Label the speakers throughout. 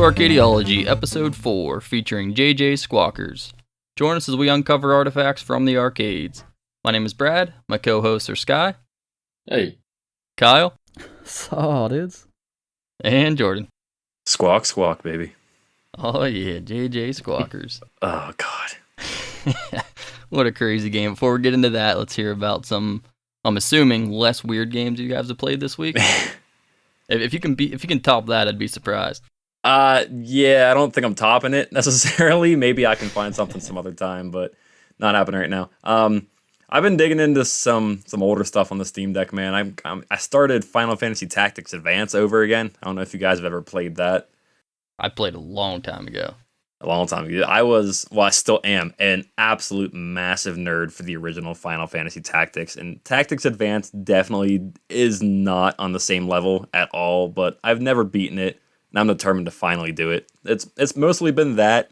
Speaker 1: Arcadiology, Episode 4, featuring JJ Squawkers. Join us as we uncover artifacts from the arcades. My name is Brad, my co-hosts are Sky.
Speaker 2: Hey.
Speaker 1: Kyle.
Speaker 3: So, dudes.
Speaker 1: And Jordan.
Speaker 4: Squawk, squawk, baby.
Speaker 1: Oh yeah, JJ Squawkers.
Speaker 4: Oh, God.
Speaker 1: What a crazy game. Before we get into that, let's hear about some, I'm assuming, less weird games you guys have played this week. If you can top that, I'd be surprised.
Speaker 4: Yeah, I don't think I'm topping it necessarily. Maybe I can find something some other time, but not happening right now. I've been digging into some older stuff on the Steam Deck, man. I started Final Fantasy Tactics Advance over again. I don't know if you guys have ever played that.
Speaker 1: I played a long time ago.
Speaker 4: A long time ago. I still am an absolute massive nerd for the original Final Fantasy Tactics, and Tactics Advance definitely is not on the same level at all, but I've never beaten it, and I'm determined to finally do it. It's mostly been that,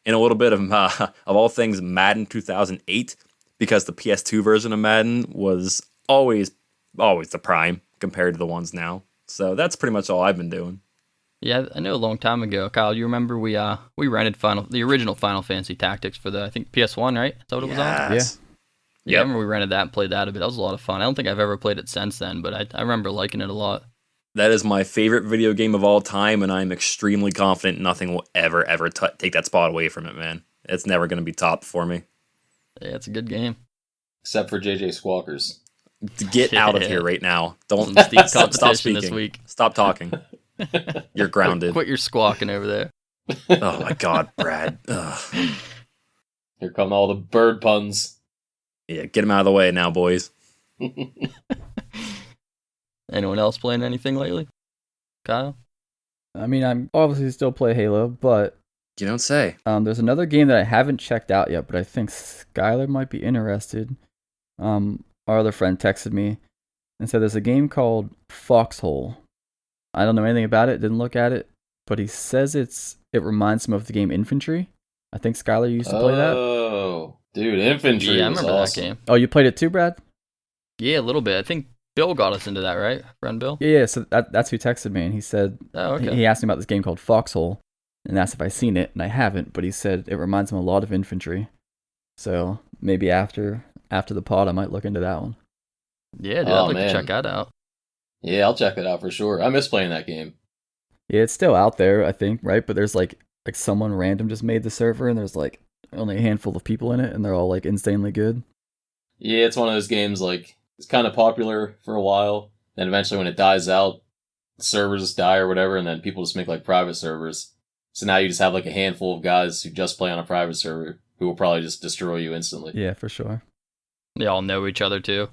Speaker 4: and a little bit of all things Madden 2008, because the PS2 version of Madden was always the prime compared to the ones now. So that's pretty much all I've been doing.
Speaker 1: Yeah, I know a long time ago, Kyle, you remember we rented the original Final Fantasy Tactics for the, I think, PS1, right? Is that what it was on?
Speaker 4: Yeah.
Speaker 1: Yeah, I remember we rented that and played that a bit. That was a lot of fun. I don't think I've ever played it since then, but I remember liking it a lot.
Speaker 4: That is my favorite video game of all time, and I'm extremely confident nothing will ever take that spot away from it, man. It's never going to be topped for me.
Speaker 1: Yeah, it's a good game.
Speaker 2: Except for JJ Squawkers.
Speaker 4: Get out of here right now. Don't
Speaker 1: stop speaking. This week.
Speaker 4: Stop talking. You're grounded.
Speaker 1: Quit your squawking over there.
Speaker 4: Oh my God, Brad. Ugh.
Speaker 2: Here come all the bird puns.
Speaker 4: Yeah, get him out of the way now, boys.
Speaker 1: Anyone else playing anything lately? Kyle?
Speaker 3: I mean, I'm obviously still play Halo, but
Speaker 4: You don't say.
Speaker 3: there's another game that I haven't checked out yet, but I think Skylar might be interested. Our other friend texted me and said there's a game called Foxhole. I don't know anything about it, didn't look at it, but he says it reminds him of the game Infantry. I think Skylar used to play that.
Speaker 2: Oh, dude, Infantry.
Speaker 1: Yeah, I
Speaker 2: was
Speaker 1: remember
Speaker 2: awesome.
Speaker 1: that game.
Speaker 3: Oh, you played it too, Brad?
Speaker 1: Yeah, a little bit. I think Bill got us into that, right? Friend Bill?
Speaker 3: Yeah, so that's who texted me, and he said,
Speaker 1: Oh, okay.
Speaker 3: he asked me about this game called Foxhole, and asked if I've seen it, and I haven't, but he said it reminds him a lot of Infantry. So maybe after the pod, I might look into that one.
Speaker 1: Yeah, dude,
Speaker 2: Oh,
Speaker 1: I'd like
Speaker 2: man.
Speaker 1: to check that out.
Speaker 2: Yeah, I'll check it out for sure. I miss playing that game.
Speaker 3: Yeah, it's still out there, I think, right? But there's like someone random just made the server, and there's like only a handful of people in it, and they're all like insanely good.
Speaker 2: Yeah, it's one of those games, like, it's kind of popular for a while, then eventually when it dies out, servers die or whatever, and then people just make like private servers. So now you just have like a handful of guys who just play on a private server who will probably just destroy you instantly.
Speaker 3: Yeah, for sure.
Speaker 1: They all know each other, too.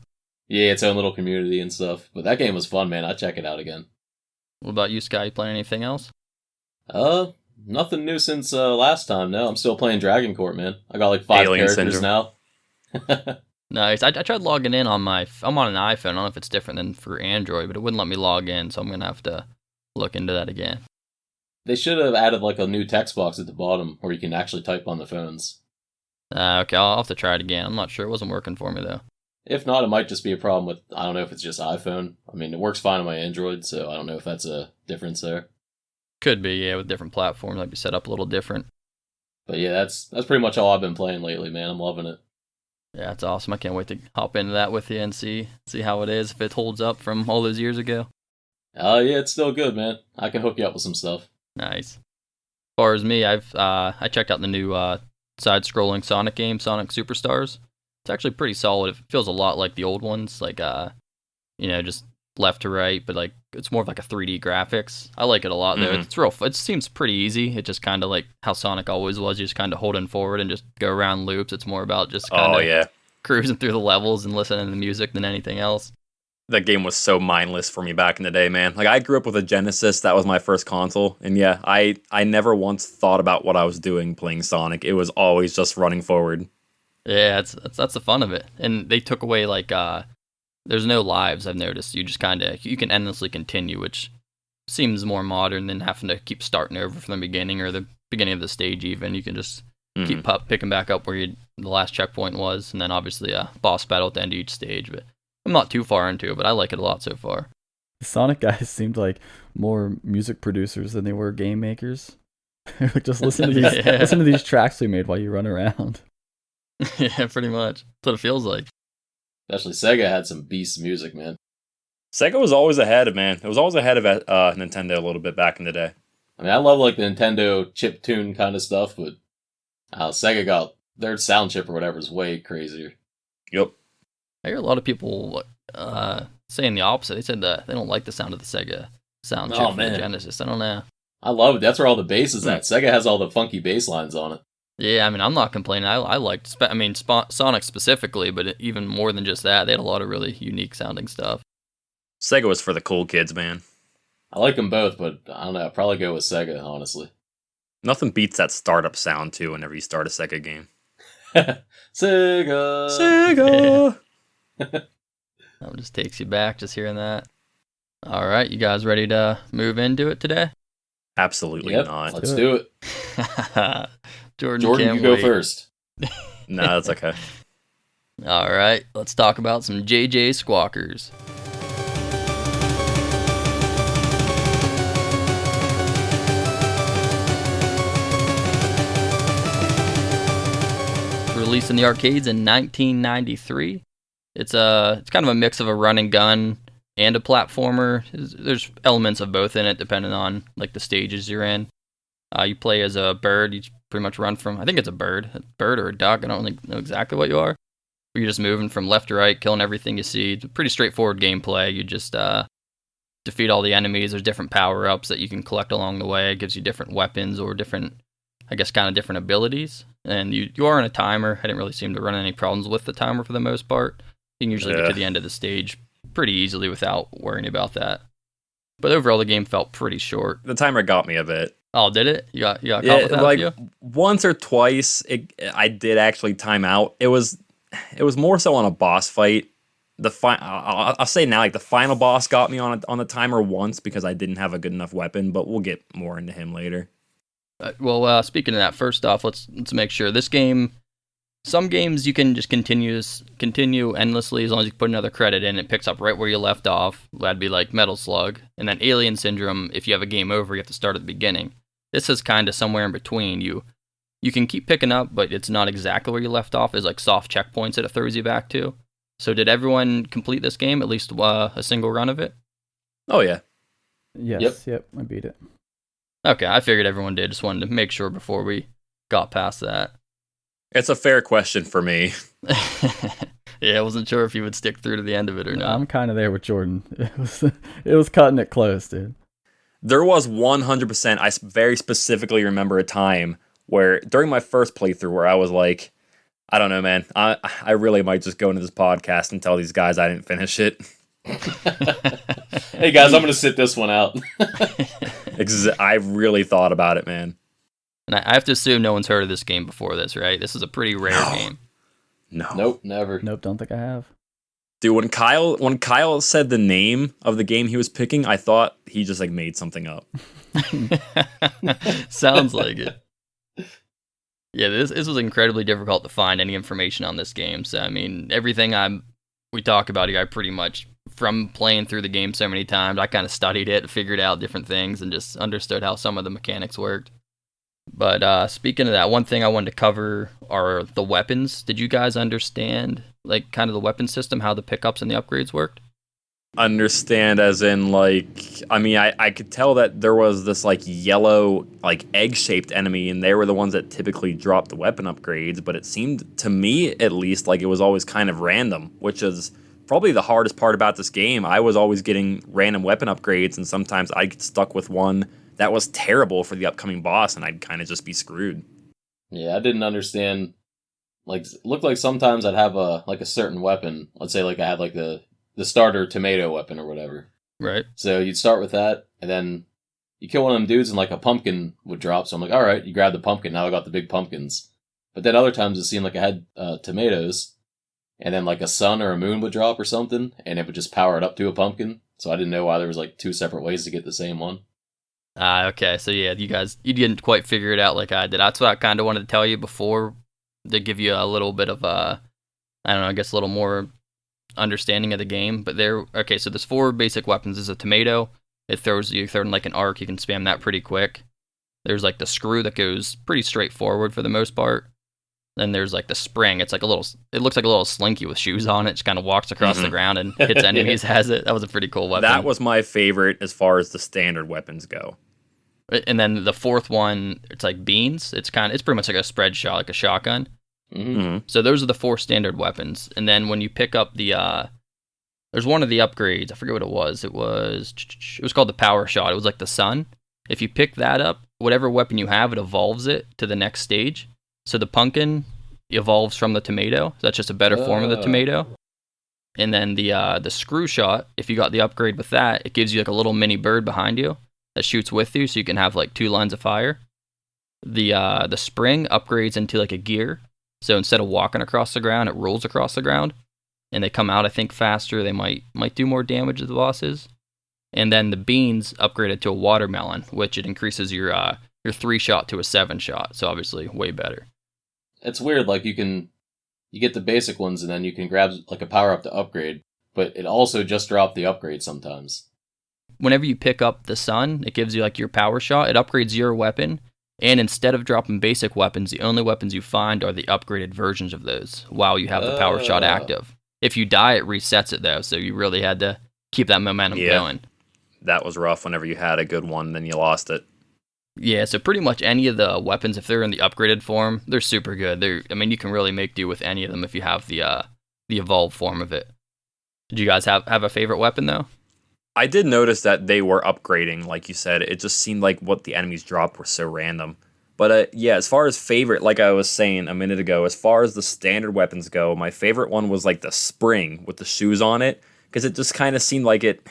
Speaker 2: Yeah, its own little community and stuff. But that game was fun, man. I'd check it out again.
Speaker 1: What about you, Sky? You playing anything else?
Speaker 2: Nothing new since last time. No, I'm still playing Dragon Court, man. I got like 5
Speaker 4: Alien
Speaker 2: characters
Speaker 4: syndrome.
Speaker 2: now.
Speaker 1: Nice. I tried logging in on I'm on an iPhone. I don't know if it's different than for Android, but it wouldn't let me log in, so I'm going to have to look into that again.
Speaker 2: They should have added like a new text box at the bottom where you can actually type on the phones.
Speaker 1: Okay, I'll have to try it again. I'm not sure. It wasn't working for me, though.
Speaker 2: If not, it might just be a problem with, I don't know if it's just iPhone. I mean, it works fine on my Android, so I don't know if that's a difference there.
Speaker 1: Could be, yeah, with different platforms. Might be set up a little different.
Speaker 2: But yeah, that's pretty much all I've been playing lately, man. I'm loving it.
Speaker 1: Yeah, that's awesome. I can't wait to hop into that with you and see how it is, if it holds up from all those years ago.
Speaker 2: Yeah, it's still good, man. I can hook you up with some stuff.
Speaker 1: Nice. As far as me, I checked out the new side-scrolling Sonic game, Sonic Superstars. It's actually pretty solid. It feels a lot like the old ones, like just left to right, but like it's more of like a 3D graphics. I like it a lot though.
Speaker 4: Mhm.
Speaker 1: It's real. It seems pretty easy. It just kind of like how Sonic always was. You just kind of holding forward and just go around loops. It's more about just kind of cruising through the levels and listening to the music than anything else.
Speaker 4: That game was so mindless for me back in the day, man. Like, I grew up with a Genesis. That was my first console. And yeah, I never once thought about what I was doing playing Sonic. It was always just running forward.
Speaker 1: Yeah, that's the fun of it. And they took away like there's no lives, I've noticed. You just you can endlessly continue, which seems more modern than having to keep starting over from the beginning or the beginning of the stage even. You can just keep picking back up where the last checkpoint was, and then obviously a boss battle at the end of each stage. But I'm not too far into it, but I like it a lot so far.
Speaker 3: The Sonic guys seemed like more music producers than they were game makers. Just listen to these tracks we made while you run around.
Speaker 1: Yeah, pretty much. That's what it feels like.
Speaker 2: Especially Sega had some beast music, man.
Speaker 4: Sega was always ahead of Nintendo a little bit back in the day.
Speaker 2: I mean, I love like the Nintendo chip tune kind of stuff, but Sega got their sound chip or whatever is way crazier.
Speaker 4: Yep.
Speaker 1: I hear a lot of people saying the opposite. They said that they don't like the sound of the Sega sound chip from the Genesis. I don't know.
Speaker 2: I love it. That's where all the bass is at. Sega has all the funky bass lines on it.
Speaker 1: Yeah, I mean, I'm not complaining. I liked, Sonic specifically, but even more than just that, they had a lot of really unique sounding stuff.
Speaker 4: Sega was for the cool kids, man.
Speaker 2: I like them both, but I don't know. I'd probably go with Sega, honestly.
Speaker 4: Nothing beats that startup sound, too, whenever you start a Sega game.
Speaker 2: Sega!
Speaker 1: That just takes you back, just hearing that. All right, you guys ready to move into it today?
Speaker 4: Absolutely not.
Speaker 2: Let's do it.
Speaker 1: Jordan,
Speaker 2: you go first.
Speaker 4: No, that's okay.
Speaker 1: All right, let's talk about some JJ Squawkers. Released in the arcades in 1993. It's kind of a mix of a run and gun and a platformer. There's elements of both in it, depending on like the stages you're in. You play as a bird. You pretty much run from, I think it's a bird or a duck. I don't really know exactly what you are. But you're just moving from left to right, killing everything you see. It's a pretty straightforward gameplay. You just defeat all the enemies. There's different power-ups that you can collect along the way. It gives you different weapons or different abilities. And you are on a timer. I didn't really seem to run into any problems with the timer for the most part. You can usually get to the end of the stage pretty easily without worrying about that. But overall, the game felt pretty short.
Speaker 4: The timer got me a bit.
Speaker 1: Oh, did it? You got caught with that?
Speaker 4: Like once or twice, I did actually time out. It was more so on a boss fight. I'll say now, like the final boss got me on the timer once because I didn't have a good enough weapon. But we'll get more into him later.
Speaker 1: Well, speaking of that, first off, let's make sure this game. Some games you can just continue endlessly as long as you put another credit in. It picks up right where you left off. That'd be like Metal Slug. And then Alien Syndrome, if you have a game over, you have to start at the beginning. This is kind of somewhere in between. You can keep picking up, but it's not exactly where you left off. There's like soft checkpoints that it throws you back to. So did everyone complete this game, at least a single run of it?
Speaker 4: Oh, yeah.
Speaker 3: Yes, yep, I beat it.
Speaker 1: Okay, I figured everyone did. Just wanted to make sure before we got past that.
Speaker 4: It's a fair question for me.
Speaker 1: Yeah, I wasn't sure if you would stick through to the end of it or not.
Speaker 3: I'm kind of there with Jordan. It was cutting it close, dude.
Speaker 4: There was 100%. I very specifically remember a time where during my first playthrough where I was like, I don't know, man. I really might just go into this podcast and tell these guys I didn't finish it.
Speaker 2: Hey guys, I'm gonna sit this one out.
Speaker 4: I really thought about it, man.
Speaker 1: And I have to assume no one's heard of this game before this, right? This is a pretty rare game.
Speaker 4: No.
Speaker 2: Nope, never.
Speaker 3: Nope, don't think I have.
Speaker 4: Dude, when Kyle said the name of the game he was picking, I thought he just like made something up.
Speaker 1: Sounds like it. Yeah, this was incredibly difficult to find any information on this game. So I mean, everything we talk about here, I pretty much, from playing through the game so many times, I kind of studied it, figured out different things, and just understood how some of the mechanics worked. But speaking of that, one thing I wanted to cover are the weapons. Did you guys understand, like, kind of the weapon system, how the pickups and the upgrades worked?
Speaker 4: Understand as in, like, I mean, I could tell that there was this, like, yellow, like, egg-shaped enemy, and they were the ones that typically dropped the weapon upgrades, but it seemed, to me, at least, like it was always kind of random, which is probably the hardest part about this game. I was always getting random weapon upgrades, and sometimes I'd get stuck with one that was terrible for the upcoming boss, and I'd kind of just be screwed.
Speaker 2: Yeah, I didn't understand. Like, it looked like sometimes I'd have a certain weapon. Let's say like I had like the starter tomato weapon or whatever.
Speaker 1: Right.
Speaker 2: So you'd start with that, and then you kill one of them dudes, and like a pumpkin would drop. So I'm like, all right, you grab the pumpkin. Now I got the big pumpkins. But then other times it seemed like I had tomatoes, and then like a sun or a moon would drop or something, and it would just power it up to a pumpkin. So I didn't know why there was like two separate ways to get the same one.
Speaker 1: Okay, so yeah, you didn't quite figure it out like I did. That's what I kind of wanted to tell you before, to give you a little bit of I don't know, I guess a little more understanding of the game, but okay, so there's 4 basic weapons. There's a tomato. It throws you throw in like an arc, you can spam that pretty quick. There's like the screw that goes pretty straightforward for the most part. Then there's like the spring. It looks like a little slinky with shoes on it. Just kind of walks across the ground and hits enemies as it. That was a pretty cool weapon.
Speaker 4: That was my favorite as far as the standard weapons go.
Speaker 1: And then the 4th one, it's like beans. It's pretty much like a spread shot, like a shotgun.
Speaker 4: Mm-hmm.
Speaker 1: So those are the 4 standard weapons. And then when you pick up there's one of the upgrades. I forget what it was. It was called the power shot. It was like the sun. If you pick that up, whatever weapon you have, it evolves it to the next stage. So the pumpkin evolves from the tomato. So that's just a better form of the tomato. And then the screw shot, if you got the upgrade with that, it gives you like a little mini bird behind you that shoots with you, so you can have like 2 lines of fire. The spring upgrades into like a gear. So instead of walking across the ground, it rolls across the ground. And they come out, I think, faster. They might do more damage to the bosses. And then the beans upgraded to a watermelon, which it increases your 3-shot to a 7-shot. So obviously way better.
Speaker 2: It's weird, like you get the basic ones and then you can grab like a power up to upgrade, but it also just dropped the upgrade sometimes.
Speaker 1: Whenever you pick up the sun, it gives you like your power shot. It upgrades your weapon, and instead of dropping basic weapons, the only weapons you find are the upgraded versions of those while you have the power shot active. If you die, it resets it though, so you really had to keep that momentum going.
Speaker 4: That was rough whenever you had a good one, then you lost it.
Speaker 1: Yeah, so pretty much any of the weapons, if they're in the upgraded form, they're super good. You can really make do with any of them if you have the evolved form of it. Did you guys have a favorite weapon though?
Speaker 4: I did notice that they were upgrading, like you said. It just seemed like what the enemies dropped were so random. But yeah, as far as favorite, like I was saying a minute ago, as far as the standard weapons go, my favorite one was like the spring with the shoes on it, because it just kind of seemed like it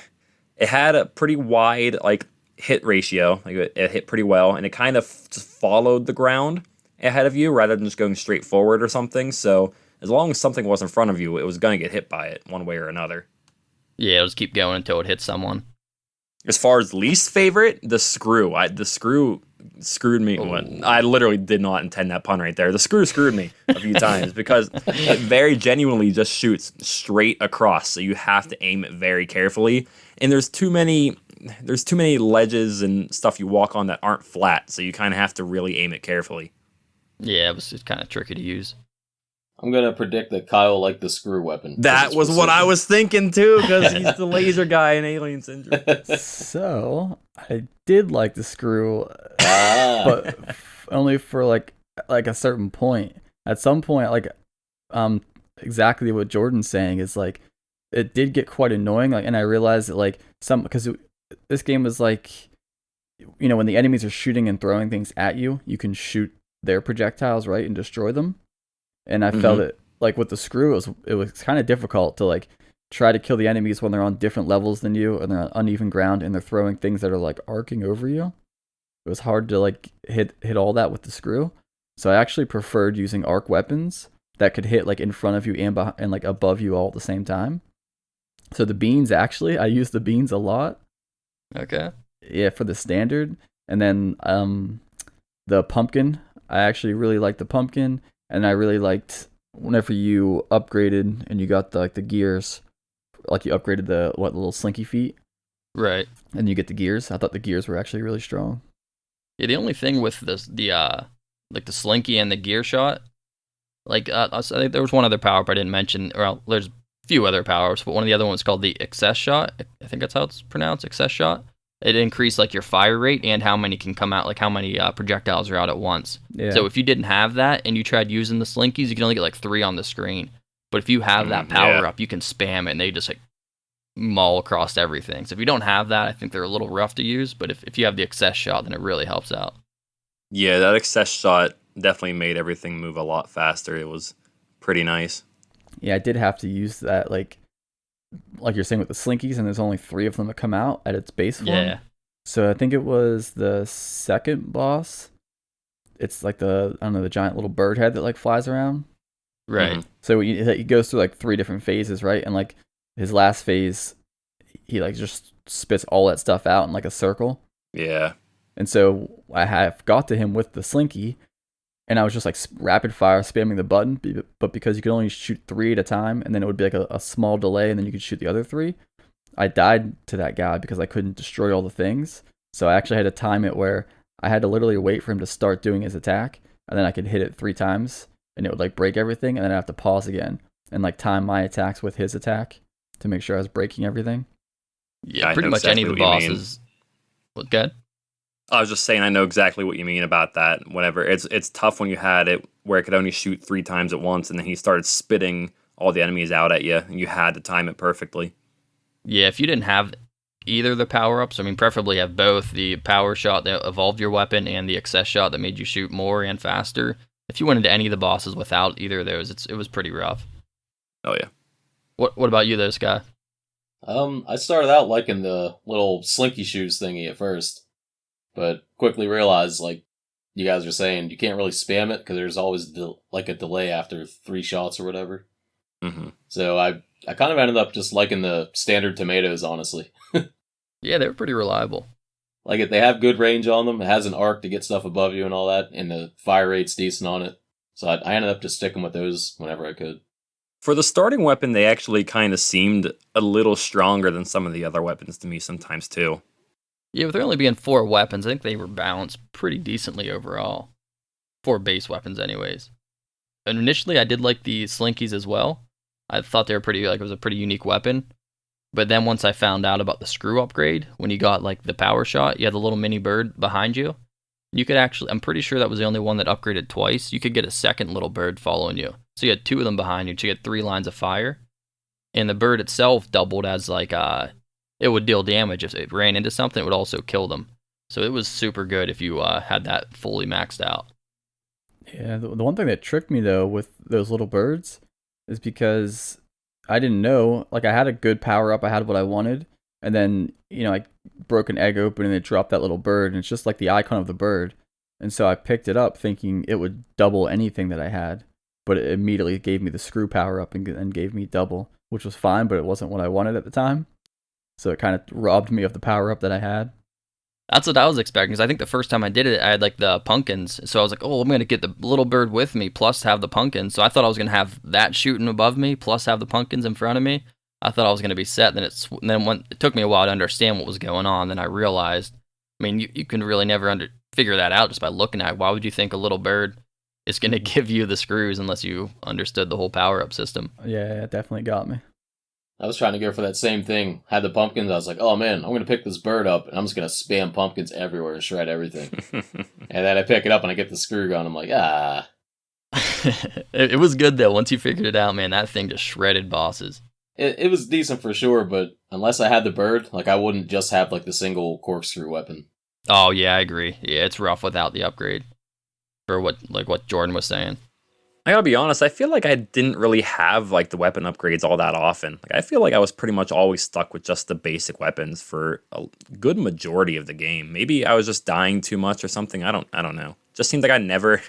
Speaker 4: had a pretty wide like hit ratio, like it hit pretty well, and it kind of just followed the ground ahead of you rather than just going straight forward or something. So as long as something was in front of you, it was going to get hit by it one way or another.
Speaker 1: Yeah, it'll just keep going until it hits someone.
Speaker 4: As far as least favorite, the screw. The screw screwed me. I literally did not intend that pun right there. The screw screwed me a few times because it very genuinely just shoots straight across. So you have to aim it very carefully. And there's too many ledges and stuff you walk on that aren't flat. So you kind of have to really aim it carefully.
Speaker 1: Yeah, it's kind of tricky to use.
Speaker 2: I'm going to predict that Kyle liked the screw weapon.
Speaker 4: That was what I was thinking too, because he's the laser guy in Alien Syndrome.
Speaker 3: So, I did like the screw, but only for like a certain point. At some point, exactly what Jordan's saying is like, it did get quite annoying. Like, and I realized that because this game was like, when the enemies are shooting and throwing things at you, you can shoot their projectiles, right, and destroy them. And I felt it like with the screw, it was kind of difficult to like try to kill the enemies when they're on different levels than you and they're on uneven ground and they're throwing things that are like arcing over you. It was hard to like hit all that with the screw. So I actually preferred using arc weapons that could hit like in front of you and like above you all at the same time. So the beans, actually, I used the beans a lot.
Speaker 1: Okay.
Speaker 3: Yeah, for the standard. And then the pumpkin, I actually really liked the pumpkin. And I really liked whenever you upgraded and you got the gears, like you upgraded the little slinky feet.
Speaker 1: Right.
Speaker 3: And you get the gears. I thought the gears were actually really strong.
Speaker 1: Yeah, the only thing with the slinky and the gear shot, I think there was one other power up I didn't mention. Well, there's a few other powers, but one of the other ones called the excess shot. I think that's how it's pronounced, excess shot. It increased like your fire rate and how many can come out, like how many projectiles are out at once. Yeah. So if you didn't have that and you tried using the slinkies, you can only get like 3 on the screen. But if you have that power up, you can spam it and they just like maul across everything. So if you don't have that, I think they're a little rough to use. But if you have the excess shot, then it really helps out.
Speaker 4: Yeah, that excess shot definitely made everything move a lot faster. It was pretty nice.
Speaker 3: Yeah, I did have to use that like you're saying with the slinkies, and there's only 3 of them that come out at its base form. Yeah. So I think it was the second boss. It's like the giant little bird head that like flies around.
Speaker 1: Right. Mm-hmm.
Speaker 3: So he goes through like 3 different phases, right? And like his last phase, he like just spits all that stuff out in like a circle.
Speaker 4: Yeah.
Speaker 3: And so I have got to him with the slinky, and I was just like rapid fire spamming the button, but because you could only shoot 3 at a time, and then it would be like a small delay, and then you could shoot the other 3. I died to that guy because I couldn't destroy all the things. So I actually had to time it where I had to literally wait for him to start doing his attack, and then I could hit it 3 times, and it would like break everything, and then I have to pause again and like time my attacks with his attack to make sure I was breaking everything.
Speaker 1: Yeah, pretty much any of the bosses. What, good?
Speaker 4: I was just saying, I know exactly what you mean about that. Whenever it's tough when you had it where it could only shoot 3 times at once, and then he started spitting all the enemies out at you, and you had to time it perfectly.
Speaker 1: Yeah, if you didn't have either of the power-ups, I mean, preferably have both, the power shot that evolved your weapon and the excess shot that made you shoot more and faster. If you went into any of the bosses without either of those, it was pretty rough.
Speaker 4: Oh, yeah.
Speaker 1: What about you, though, Sky?
Speaker 2: I started out liking the little slinky shoes thingy at first, but quickly realized, like you guys are saying, you can't really spam it because there's always like a delay after 3 shots or whatever.
Speaker 4: Mm-hmm.
Speaker 2: So I kind of ended up just liking the standard tomatoes, honestly.
Speaker 1: Yeah, they were pretty reliable.
Speaker 2: Like they have good range on them. It has an arc to get stuff above you and all that, and the fire rate's decent on it. So I ended up just sticking with those whenever I could.
Speaker 4: For the starting weapon, they actually kind of seemed a little stronger than some of the other weapons to me sometimes, too.
Speaker 1: Yeah, with there only being 4 weapons, I think they were balanced pretty decently overall. 4 base weapons, anyways. And initially, I did like the Slinkies as well. I thought they were pretty, like, it was a pretty unique weapon. But then once I found out about the screw upgrade, when you got, like, the power shot, you had the little mini bird behind you. You could actually, I'm pretty sure that was the only one that upgraded twice. You could get a second little bird following you. So you had 2 of them behind you, so you had 3 lines of fire. And the bird itself doubled as, like, it would deal damage. If it ran into something, it would also kill them. So it was super good if you had that fully maxed out.
Speaker 3: Yeah, the one thing that tricked me, though, with those little birds is because I didn't know, like, I had a good power up, I had what I wanted, and then, I broke an egg open and it dropped that little bird, and it's just like the icon of the bird. And so I picked it up thinking it would double anything that I had, but it immediately gave me the screw power up and gave me double, which was fine, but it wasn't what I wanted at the time. So it kind of robbed me of the power up that I had.
Speaker 1: That's what I was expecting, because I think the first time I did it, I had like the pumpkins. So I was like, oh, I'm going to get the little bird with me, plus have the pumpkins. So I thought I was going to have that shooting above me, plus have the pumpkins in front of me. I thought I was going to be set. Then it took me a while to understand what was going on. Then I realized, I mean, you can really never figure that out just by looking at it. Why would you think a little bird is going to give you the screws unless you understood the whole power-up system?
Speaker 3: Yeah, it definitely got me.
Speaker 2: I was trying to go for that same thing. Had the pumpkins, I was like, oh man, I'm going to pick this bird up, and I'm just going to spam pumpkins everywhere and shred everything. And then I pick it up, and I get the screw gun. I'm like, ah.
Speaker 1: It was good, though. Once you figured it out, man, that thing just shredded bosses.
Speaker 2: It was decent for sure, but unless I had the bird, like I wouldn't just have like the single corkscrew weapon.
Speaker 1: Oh, yeah, I agree. Yeah, it's rough without the upgrade. For what Jordan was saying.
Speaker 4: I gotta be honest, I feel like I didn't really have like the weapon upgrades all that often. Like I feel like I was pretty much always stuck with just the basic weapons for a good majority of the game. Maybe I was just dying too much or something. I don't know. Just seemed like I never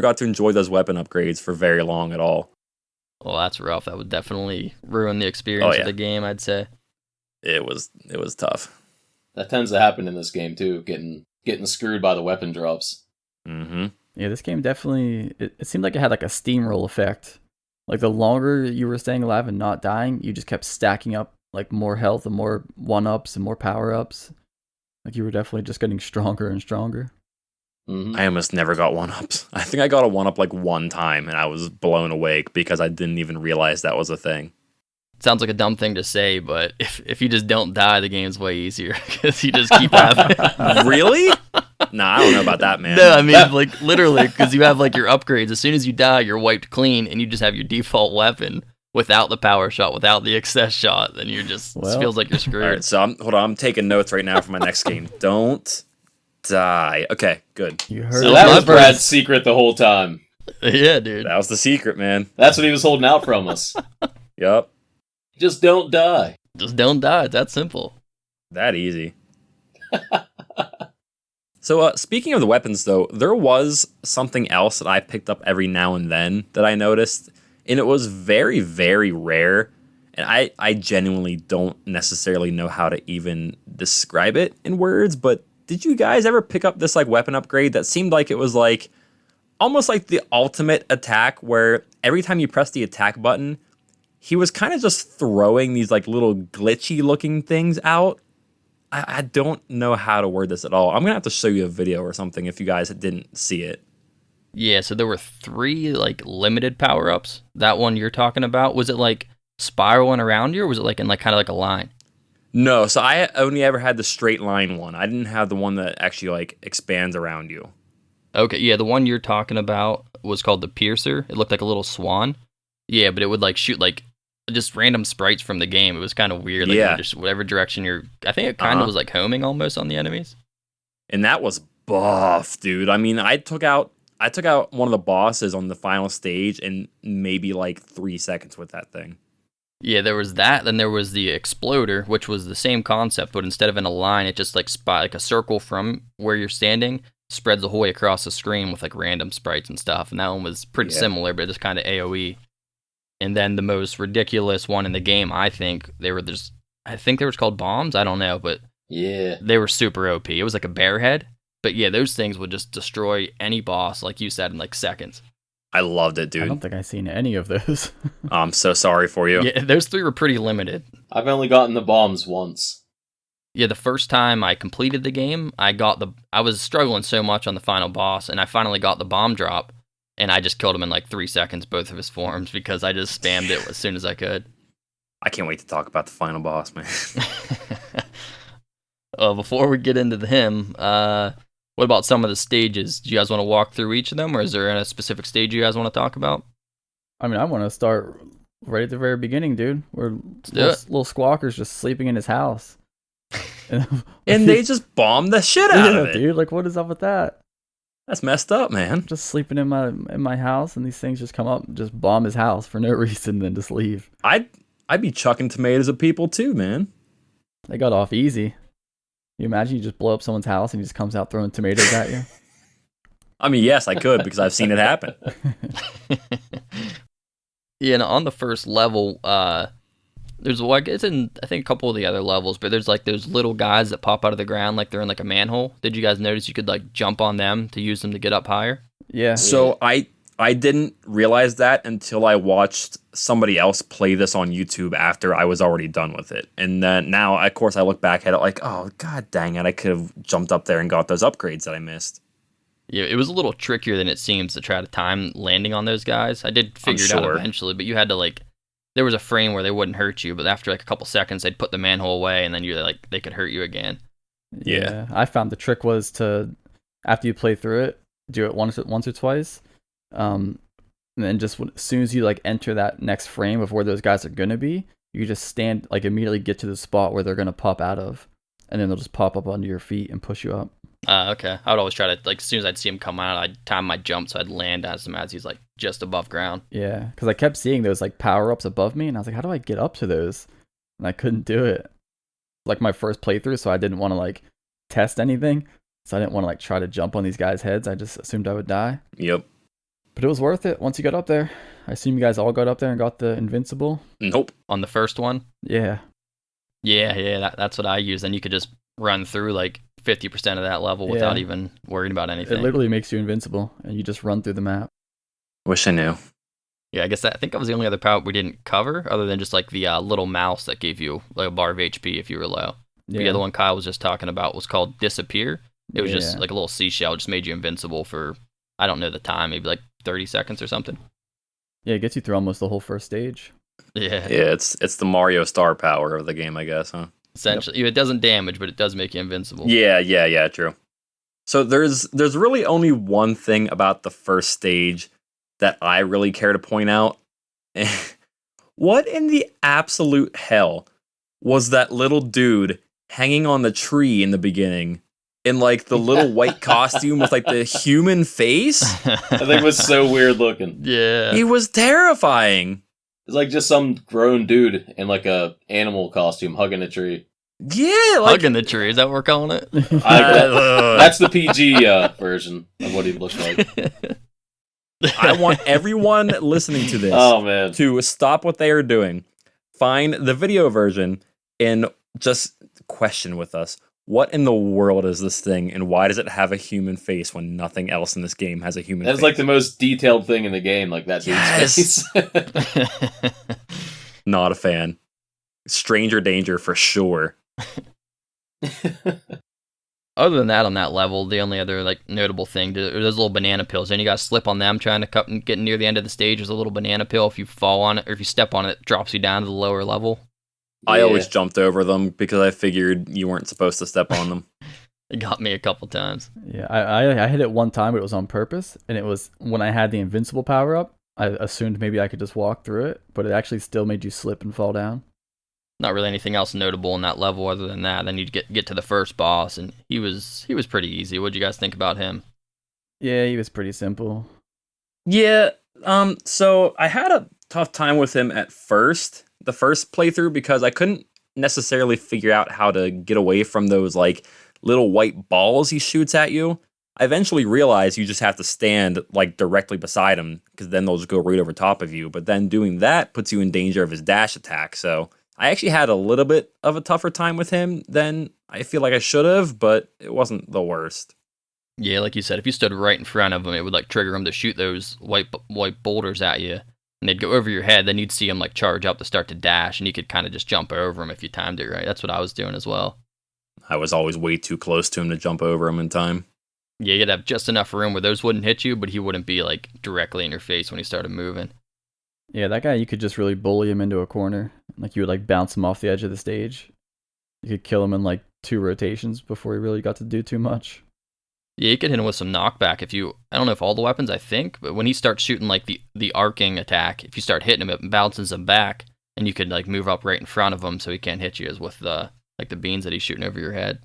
Speaker 4: got to enjoy those weapon upgrades for very long at all.
Speaker 1: Well, that's rough. That would definitely ruin the experience of the game, I'd say.
Speaker 4: It was tough.
Speaker 2: That tends to happen in this game too, getting screwed by the weapon drops.
Speaker 4: Mm-hmm.
Speaker 3: Yeah, this game definitely, it seemed like it had like a steamroll effect. Like the longer you were staying alive and not dying, you just kept stacking up like more health and more 1-ups and more power-ups. Like you were definitely just getting stronger and stronger.
Speaker 2: Mm-hmm.
Speaker 4: I almost never got 1-ups. I think I got a 1-up like one time and I was blown awake because I didn't even realize that was a thing.
Speaker 1: Sounds like a dumb thing to say, but if you just don't die, the game's way easier because you just keep having it.
Speaker 4: Really? Nah, I don't know about that, man.
Speaker 1: No, I mean, like, literally, because you have, like, your upgrades. As soon as you die, you're wiped clean, and you just have your default weapon without the power shot, without the excess shot, then you're just, it feels like you're screwed.
Speaker 4: All right, so I'm taking notes right now for my next game. Don't die. Okay, good.
Speaker 3: You heard
Speaker 2: So that was Brad's secret the whole time.
Speaker 1: Yeah, dude.
Speaker 4: That was the secret, man.
Speaker 2: That's what he was holding out from us.
Speaker 4: Yup.
Speaker 2: Just don't die.
Speaker 1: Just don't die. It's that simple.
Speaker 4: That easy. So, speaking of the weapons, though, there was something else that I picked up every now and then that I noticed, and it was very, very rare, and I genuinely don't necessarily know how to even describe it in words, but did you guys ever pick up this, like, weapon upgrade that seemed like it was, like, almost like the ultimate attack where every time you press the attack button, he was kind of just throwing these like little glitchy looking things out. I don't know how to word this at all. I'm going to have to show you a video or something if you guys didn't see it.
Speaker 1: Yeah, so there were 3 like limited power-ups. That one you're talking about, was it like spiraling around you, or was it like in like kind of like a line?
Speaker 4: No, so I only ever had the straight line one. I didn't have the one that actually like expands around you.
Speaker 1: Okay, yeah, the one you're talking about was called the Piercer. It looked like a little swan. Yeah, but it would like shoot like just random sprites from the game. It was kind of weird. Like,
Speaker 4: Yeah.
Speaker 1: just whatever direction you're. I think it kind of was like homing almost on the enemies.
Speaker 4: And that was buff, dude. I mean, I took out one of the bosses on the final stage in maybe like 3 seconds with that thing.
Speaker 1: Yeah, there was that. Then there was the Exploder, which was the same concept, but instead of in a line, it just like like a circle from where you're standing spreads the whole way across the screen with like random sprites and stuff. And that one was pretty similar, but just kind of AOE. And then the most ridiculous one in the game, I think they were called bombs. I don't know, but
Speaker 2: Yeah.
Speaker 1: they were super OP. It was like a bear head, but yeah, those things would just destroy any boss, like you said, in like seconds.
Speaker 4: I loved it,
Speaker 3: I
Speaker 4: dude.
Speaker 3: don't think I've seen any of those.
Speaker 4: I'm so sorry for you.
Speaker 1: Yeah, those 3 were pretty limited.
Speaker 2: I've only gotten the bombs once.
Speaker 1: Yeah, the first time I completed the game, I was struggling so much on the final boss, and I finally got the bomb drop, and I just killed him in like 3 seconds, both of his forms, because I just spammed it as soon as I could.
Speaker 4: I can't wait to talk about the final boss, man.
Speaker 1: Before we get into him, what about some of the stages? Do you guys want to walk through each of them, or is there a specific stage you guys want to talk about?
Speaker 3: I mean, I want to start right at the very beginning, dude. Where
Speaker 1: do it.
Speaker 3: little Squawkers just sleeping in his house.
Speaker 4: And they just bombed the shit out of it.
Speaker 3: Dude, like what is up with that?
Speaker 4: That's messed up, man.
Speaker 3: I'm just sleeping in my house, and these things just come up and just bomb his house for no reason, then just leave.
Speaker 4: I'd be chucking tomatoes at people too, man.
Speaker 3: They got off easy. You imagine you just blow up someone's house and he just comes out throwing tomatoes at you?
Speaker 4: I mean, yes, I could because I've seen it happen.
Speaker 1: Yeah, and on the first level, there's like it's in I think a couple of the other levels, but there's like those little guys that pop out of the ground like they're in like a manhole. Did you guys notice you could like jump on them to use them to get up higher?
Speaker 3: Yeah.
Speaker 4: So I didn't realize that until I watched somebody else play this on YouTube after I was already done with it. And then now, of course, I look back at it like, oh, god dang it, I could have jumped up there and got those upgrades that I missed.
Speaker 1: Yeah, it was a little trickier than it seems to try to time landing on those guys. I did figure it out eventually, but you had to like, there was a frame where they wouldn't hurt you, but after like a couple seconds, they'd put the manhole away, and then you like they could hurt you again.
Speaker 3: Yeah. I found the trick was to, after you play through it, do it once or twice. And then just as soon as you like enter that next frame of where those guys are gonna be, you just stand like immediately get to the spot where they're gonna pop out of, and then they'll just pop up under your feet and push you up.
Speaker 1: Okay. I would always try to like as soon as I'd see him come out, I'd time my jump so I'd land as him as he's like just above ground.
Speaker 3: Yeah, because I kept seeing those like power ups above me, and I was like, how do I get up to those? And I couldn't do it. Like my first playthrough, so I didn't want to like test anything, so I didn't want to like try to jump on these guys' heads. I just assumed I would die.
Speaker 4: Yep.
Speaker 3: But it was worth it once you got up there. I assume you guys all got up there and got the invincible.
Speaker 4: Nope.
Speaker 1: On the first one?
Speaker 3: Yeah.
Speaker 1: Yeah, that's what I used. And you could just run through like 50% of that level without even worrying about anything.
Speaker 3: It literally makes you invincible, and you just run through the map.
Speaker 4: Wish I knew.
Speaker 1: Yeah, I guess I think that was the only other power we didn't cover, other than just like the little mouse that gave you like a bar of HP if you were low.
Speaker 3: Yeah.
Speaker 1: The other one Kyle was just talking about was called Disappear. It was just like a little seashell, just made you invincible for, I don't know the time, maybe like 30 seconds or something.
Speaker 3: Yeah, it gets you through almost the whole first stage.
Speaker 1: Yeah.
Speaker 4: Yeah, it's the Mario star power of the game, I guess, huh?
Speaker 1: Essentially. It doesn't damage, but it does make you invincible.
Speaker 4: Yeah, true. So there's really only one thing about the first stage that I really care to point out. What in the absolute hell was that little dude hanging on the tree in the beginning in like the little white costume with like the human face?
Speaker 2: I think it was so weird looking.
Speaker 1: Yeah.
Speaker 4: He was terrifying.
Speaker 2: It's like just some grown dude in like a animal costume hugging a tree.
Speaker 4: Yeah, like
Speaker 1: Hugging the tree, is that what we're calling it?
Speaker 2: That's the PG version of what he looks like.
Speaker 4: I want everyone listening to this
Speaker 2: Oh man.
Speaker 4: to stop what they are doing, find the video version, and just question with us. what in the world is this thing, and why does it have a human face when nothing else in this game has a human face?
Speaker 2: That's like the most detailed thing in the game, like that dude's face.
Speaker 4: Not a fan. Stranger danger for sure.
Speaker 1: Other than that, on that level, the only other like notable thing are those little banana pills. And you guys slip on them trying to cut and get near the end of the stage. There's a little banana pill. If you fall on it or if you step on it, it drops you down to the lower level.
Speaker 4: I always jumped over them because I figured you weren't supposed to step on them.
Speaker 1: It got me a couple times.
Speaker 3: Yeah, I hit it one time, but it was on purpose, and it was when I had the invincible power up. I assumed maybe I could just walk through it, but it actually still made you slip and fall down.
Speaker 1: Not really anything else notable in that level other than that. Then you get to the first boss, and he was pretty easy. What'd you guys think about him?
Speaker 3: Yeah, he was pretty simple.
Speaker 4: Yeah, so I had a tough time with him at first, the first playthrough, because I couldn't necessarily figure out how to get away from those like little white balls he shoots at you. I eventually realized you just have to stand like directly beside him, because then they'll just go right over top of you. But then doing that puts you in danger of his dash attack, so I actually had a little bit of a tougher time with him than I feel like I should have, but it wasn't the worst.
Speaker 1: Yeah, like you said, if you stood right in front of him, it would like trigger him to shoot those white boulders at you, and they'd go over your head. Then you'd see him like charge up to start to dash, and you could kind of just jump over him if you timed it right. That's what I was doing as well.
Speaker 4: I was always way too close to him to jump over him in time.
Speaker 1: Yeah, you'd have just enough room where those wouldn't hit you, but he wouldn't be like directly in your face when he started moving.
Speaker 3: Yeah, that guy, you could just really bully him into a corner. Like, you would, like, bounce him off the edge of the stage. You could kill him in, like, 2 rotations before he really got to do too much.
Speaker 1: Yeah, you could hit him with some knockback if you... I don't know if all the weapons, I think, but when he starts shooting, like, the arcing attack, if you start hitting him, it bounces him back, and you could, like, move up right in front of him so he can't hit you as with the beans that he's shooting over your head.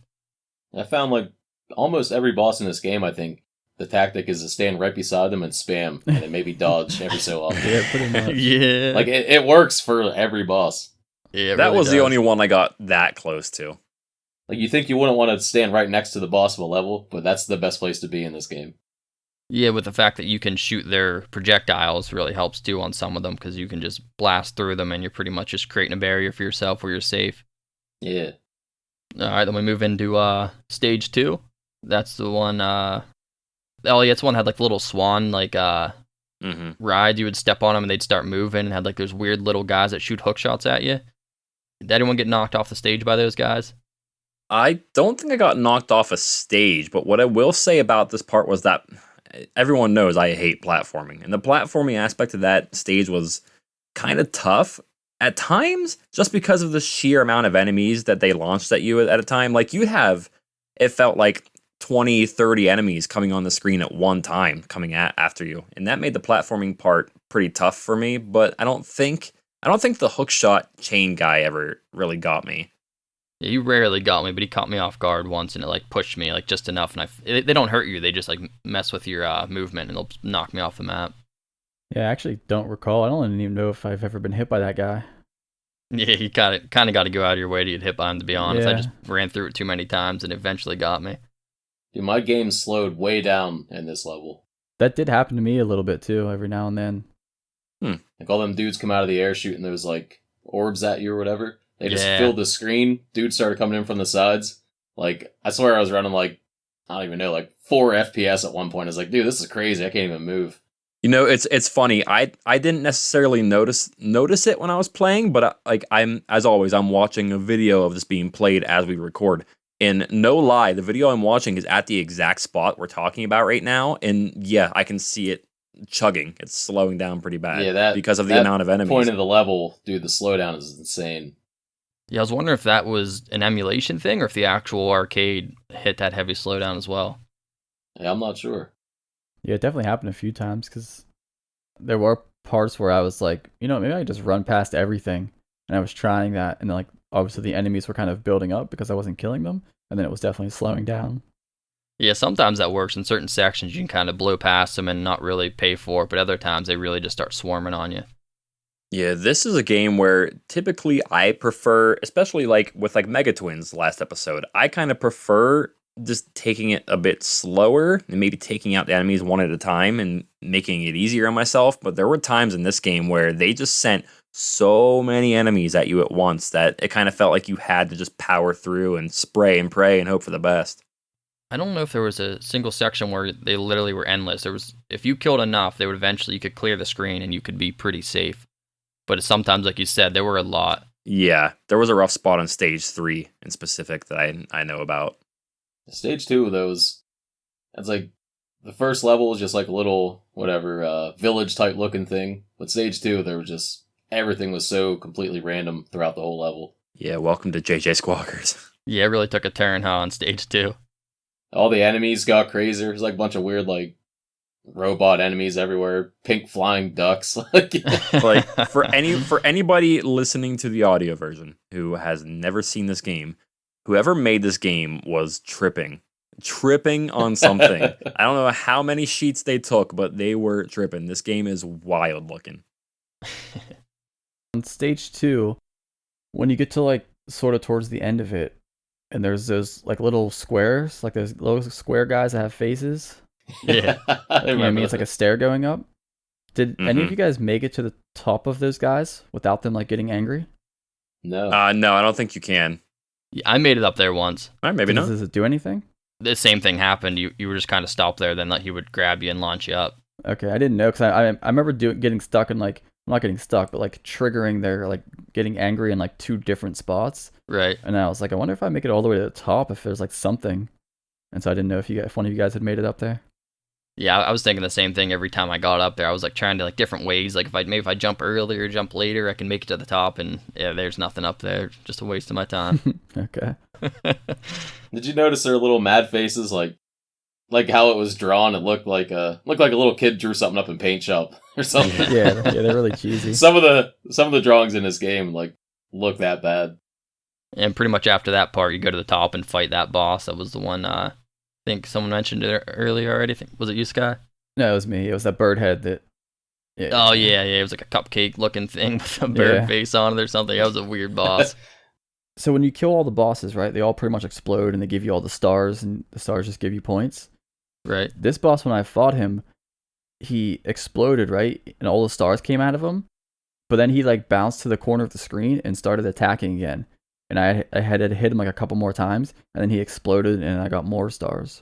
Speaker 2: I found, like, almost every boss in this game, I think, the tactic is to stand right beside them and spam, and then maybe dodge every so often.
Speaker 3: Yeah, pretty much.
Speaker 1: Yeah.
Speaker 2: Like, it works for every boss.
Speaker 1: Yeah,
Speaker 4: that
Speaker 1: really
Speaker 4: was
Speaker 1: does.
Speaker 4: the only one I got that close to.
Speaker 2: Like, you think you wouldn't want to stand right next to the boss of a level, but that's the best place to be in this game.
Speaker 1: Yeah, with the fact that you can shoot their projectiles really helps too on some of them, because you can just blast through them and you're pretty much just creating a barrier for yourself where you're safe.
Speaker 2: Yeah.
Speaker 1: Alright, then we move into stage 2. That's the one, oh yeah, it's one that had like little swan, like, ride. You would step on them and they'd start moving, and had like those weird little guys that shoot hook shots at you. Did anyone get knocked off the stage by those guys?
Speaker 4: I don't think I got knocked off a stage, but what I will say about this part was that everyone knows I hate platforming, and the platforming aspect of that stage was kind of tough at times, just because of the sheer amount of enemies that they launched at you at a time. Like, you'd have, it felt like 20, 30 enemies coming on the screen at one time, coming after you, and that made the platforming part pretty tough for me. But I don't think the hookshot chain guy ever really got me.
Speaker 1: Yeah, he rarely got me, but he caught me off guard once, and it like pushed me like just enough. And they don't hurt you; they just like mess with your movement, and they'll knock me off the map.
Speaker 3: Yeah, I actually don't recall. I don't even know if I've ever been hit by that guy.
Speaker 1: Yeah, you kind of got to go out of your way to get hit by him. To be honest,
Speaker 3: Yeah.
Speaker 1: I just ran through it too many times, and it eventually got me.
Speaker 2: Dude, my game slowed way down in this level.
Speaker 3: That did happen to me a little bit too, every now and then.
Speaker 2: Like, all them dudes come out of the air shooting those, like, orbs at you or whatever. They just
Speaker 1: Yeah.
Speaker 2: filled the screen. Dudes started coming in from the sides. Like, I swear I was running, like, I don't even know, like 4 FPS at one point. I was like, dude, this is crazy. I can't even move.
Speaker 4: You know, it's funny. I didn't necessarily notice it when I was playing, but I'm watching a video of this being played as we record. And no lie, the video I'm watching is at the exact spot we're talking about right now, and yeah, I can see it chugging. It's slowing down pretty bad.
Speaker 2: Yeah,
Speaker 4: because of the amount of enemies.
Speaker 2: Point of the level, dude, the slowdown is insane.
Speaker 1: Yeah, I was wondering if that was an emulation thing or if the actual arcade hit that heavy slowdown as well.
Speaker 2: Yeah, I'm not sure.
Speaker 3: Yeah, it definitely happened a few times because there were parts where I was like, maybe I just run past everything, and I was trying that, and then, like, obviously the enemies were kind of building up because I wasn't killing them, and then it was definitely slowing down.
Speaker 1: Yeah, sometimes that works. In certain sections, you can kind of blow past them and not really pay for it, but other times they really just start swarming on you.
Speaker 4: Yeah, this is a game where typically I prefer, especially like with like Mega Twins last episode, I kind of prefer just taking it a bit slower and maybe taking out the enemies one at a time and making it easier on myself. But there were times in this game where they just sent so many enemies at you at once that it kind of felt like you had to just power through and spray and pray and hope for the best.
Speaker 1: I don't know if there was a single section where they literally were endless. There was, if you killed enough, they would eventually, you could clear the screen and you could be pretty safe. But sometimes, like you said, there were a lot.
Speaker 4: Yeah, there was a rough spot on stage 3 in specific that I know about.
Speaker 2: Stage 2 of those, it's like the first level was just like a little whatever village type looking thing. But stage 2, there was just everything was so completely random throughout the whole level.
Speaker 4: Yeah, welcome to JJ Squawkers.
Speaker 1: Yeah, it really took a turn, huh, on stage 2.
Speaker 2: All the enemies got crazier. There's like a bunch of weird like robot enemies everywhere, pink flying ducks.
Speaker 4: Like for anybody listening to the audio version who has never seen this game, whoever made this game was tripping on something. I don't know how many sheets they took, but they were tripping. This game is wild looking.
Speaker 3: On stage 2, when you get to like sort of towards the end of it, and there's those like little squares, like those little square guys that have faces.
Speaker 1: Yeah.
Speaker 2: I
Speaker 3: You know what I mean? It's like a stair going up. Did any of
Speaker 4: Mhm.
Speaker 3: you guys make it to the top of those guys without them like getting angry?
Speaker 2: No.
Speaker 4: No, I don't think you can.
Speaker 1: Yeah, I made it up there once.
Speaker 4: All right, maybe not.
Speaker 3: Does it do anything?
Speaker 1: The same thing happened. You were just kind of stopped there, then like he would grab you and launch you up.
Speaker 3: Okay, I didn't know because I remember getting stuck in like, not getting stuck, but like triggering their like getting angry in like 2 different spots.
Speaker 1: Right.
Speaker 3: And I was like, I wonder if I make it all the way to the top, if there's like something. And so I didn't know if one of you guys had made it up there.
Speaker 1: Yeah, I was thinking the same thing every time I got up there. I was like trying to like different ways. Like if I jump earlier or jump later, I can make it to the top. And yeah, there's nothing up there. Just a waste of my time.
Speaker 3: Okay.
Speaker 2: Did you notice their little mad faces, like how it was drawn? It looked like a little kid drew something up in paint shop or something.
Speaker 3: Yeah, they're really cheesy.
Speaker 2: Some of the drawings in this game like look that bad.
Speaker 1: And pretty much after that part, you go to the top and fight that boss. That was the one. I think someone mentioned it earlier already. Was it you, Sky?
Speaker 3: No, it was me. It was that bird head that. Yeah.
Speaker 1: Oh yeah. It was like a cupcake looking thing with a bird face on it or something. That was a weird boss.
Speaker 3: So when you kill all the bosses, right, they all pretty much explode and they give you all the stars, and the stars just give you points.
Speaker 1: Right.
Speaker 3: This boss, when I fought him, he exploded, right, and all the stars came out of him. But then he like bounced to the corner of the screen and started attacking again. And I had to hit him like a couple more times, and then he exploded, and I got more stars.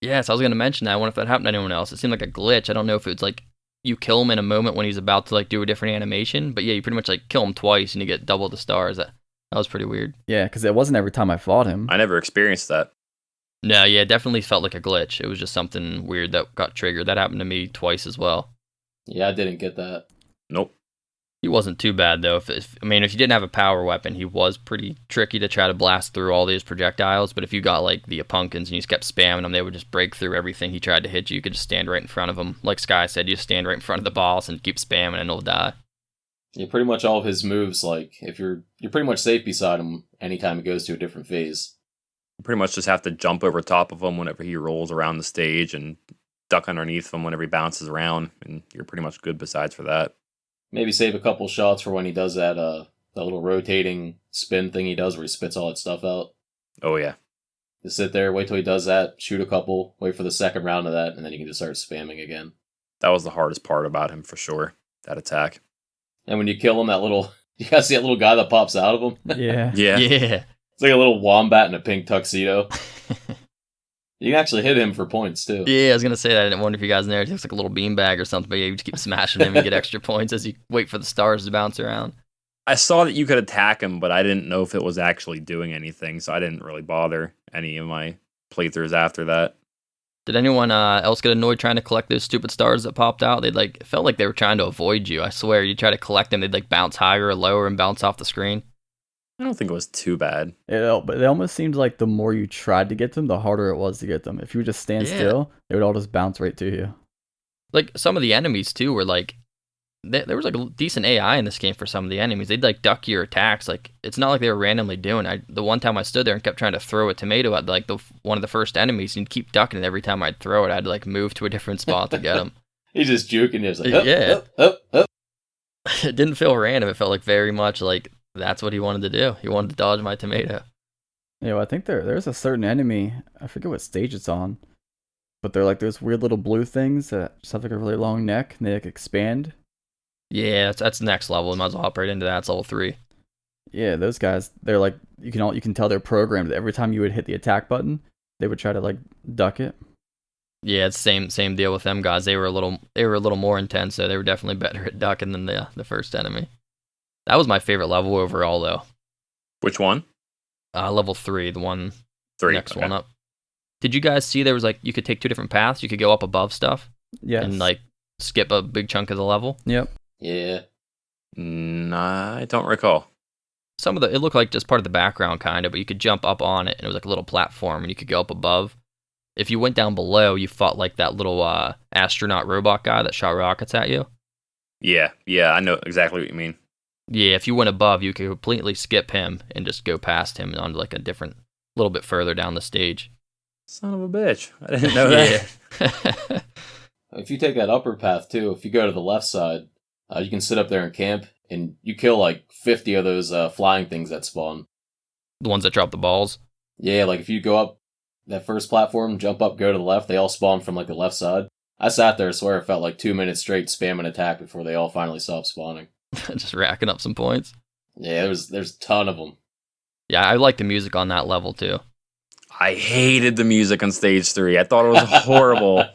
Speaker 1: Yes, I was gonna mention that. I wonder if that happened to anyone else. It seemed like a glitch. I don't know if it's like you kill him in a moment when he's about to like do a different animation, but yeah, you pretty much like kill him twice and you get double the stars. That was pretty weird.
Speaker 3: Yeah, because it wasn't every time I fought him.
Speaker 4: I never experienced that.
Speaker 1: No, yeah, it definitely felt like a glitch. It was just something weird that got triggered. That happened to me twice as well.
Speaker 2: Yeah, I didn't get that.
Speaker 4: Nope.
Speaker 1: He wasn't too bad though. If you didn't have a power weapon, he was pretty tricky to try to blast through all these projectiles. But if you got like the pumpkins and you just kept spamming them, they would just break through everything he tried to hit you. You could just stand right in front of him. Like Sky said, you just stand right in front of the boss and keep spamming and he'll die.
Speaker 2: Yeah, pretty much all of his moves, like if you're pretty much safe beside him anytime he goes to a different phase.
Speaker 4: You pretty much just have to jump over top of him whenever he rolls around the stage and duck underneath him whenever he bounces around, and you're pretty much good besides for that.
Speaker 2: Maybe save a couple shots for when he does that little rotating spin thing he does where he spits all that stuff out.
Speaker 4: Oh yeah.
Speaker 2: Just sit there, wait till he does that, shoot a couple, wait for the second round of that, and then you can just start spamming again.
Speaker 4: That was the hardest part about him for sure, that attack.
Speaker 2: And when you kill him, you guys see that little guy that pops out of him?
Speaker 3: Yeah.
Speaker 4: Yeah.
Speaker 1: Yeah.
Speaker 2: It's like a little wombat in a pink tuxedo. You can actually hit him for points, too.
Speaker 1: Yeah, I was gonna say that. I didn't wonder if you guys know. It looks like a little beanbag or something, but yeah, you just keep smashing him and get extra points as you wait for the stars to bounce around.
Speaker 4: I saw that you could attack him, but I didn't know if it was actually doing anything, so I didn't really bother any of my playthroughs after that.
Speaker 1: Did anyone else get annoyed trying to collect those stupid stars that popped out? It felt like they were trying to avoid you. I swear, you try to collect them, they'd like bounce higher or lower and bounce off the screen.
Speaker 4: I don't think it was too bad.
Speaker 3: But it almost seemed like the more you tried to get them, the harder it was to get them. If you would just stand still, they would all just bounce right to you.
Speaker 1: Like some of the enemies too were like, there was like a decent AI in this game for some of the enemies. They'd like duck your attacks. Like it's not like they were randomly doing. The one time I stood there and kept trying to throw a tomato at like one of the first enemies, and you'd keep ducking it every time I'd throw it. I'd like move to a different spot to get him.
Speaker 2: He's just juking you. It's like,
Speaker 1: Yeah.
Speaker 2: up.
Speaker 1: It didn't feel random. It felt like very much like that's what he wanted to do. He wanted to dodge my tomato.
Speaker 3: I think there's a certain enemy. I forget what stage it's on, but they're like those weird little blue things that just have like a really long neck and they like expand.
Speaker 1: Yeah, that's next level. We might as well hop right into that. It's level 3.
Speaker 3: Yeah, those guys. They're like you can tell they're programmed. That every time you would hit the attack button, they would try to like duck it.
Speaker 1: Yeah, it's same deal with them guys. They were a little more intense, so they were definitely better at ducking than the first enemy. That was my favorite level overall, though.
Speaker 4: Which one?
Speaker 1: Level 3, the one
Speaker 4: 3.
Speaker 1: next one up. Did you guys see there was like you could take 2 different paths? You could go up above stuff,
Speaker 3: Yes.
Speaker 1: and like skip a big chunk of the level.
Speaker 3: Yep.
Speaker 2: Yeah.
Speaker 4: Nah, I don't recall.
Speaker 1: Some of it looked like just part of the background kind of, but you could jump up on it, and it was like a little platform, and you could go up above. If you went down below, you fought like that little astronaut robot guy that shot rockets at you.
Speaker 4: Yeah, I know exactly what you mean.
Speaker 1: Yeah, if you went above, you could completely skip him and just go past him onto like a different, little bit further down the stage.
Speaker 4: Son of a bitch. I didn't know that.
Speaker 1: Yeah.
Speaker 2: If you take that upper path too, if you go to the left side, you can sit up there and camp, and you kill like 50 of those flying things that spawn.
Speaker 1: The ones that drop the balls.
Speaker 2: Yeah, like if you go up that first platform, jump up, go to the left, they all spawn from like the left side. I sat there, I swear it felt like 2 minutes straight spamming attack before they all finally stopped spawning.
Speaker 1: Just racking up some points.
Speaker 2: Yeah, there's a ton of them.
Speaker 1: Yeah, I like the music on that level too.
Speaker 4: I hated the music on stage 3. I thought it was horrible.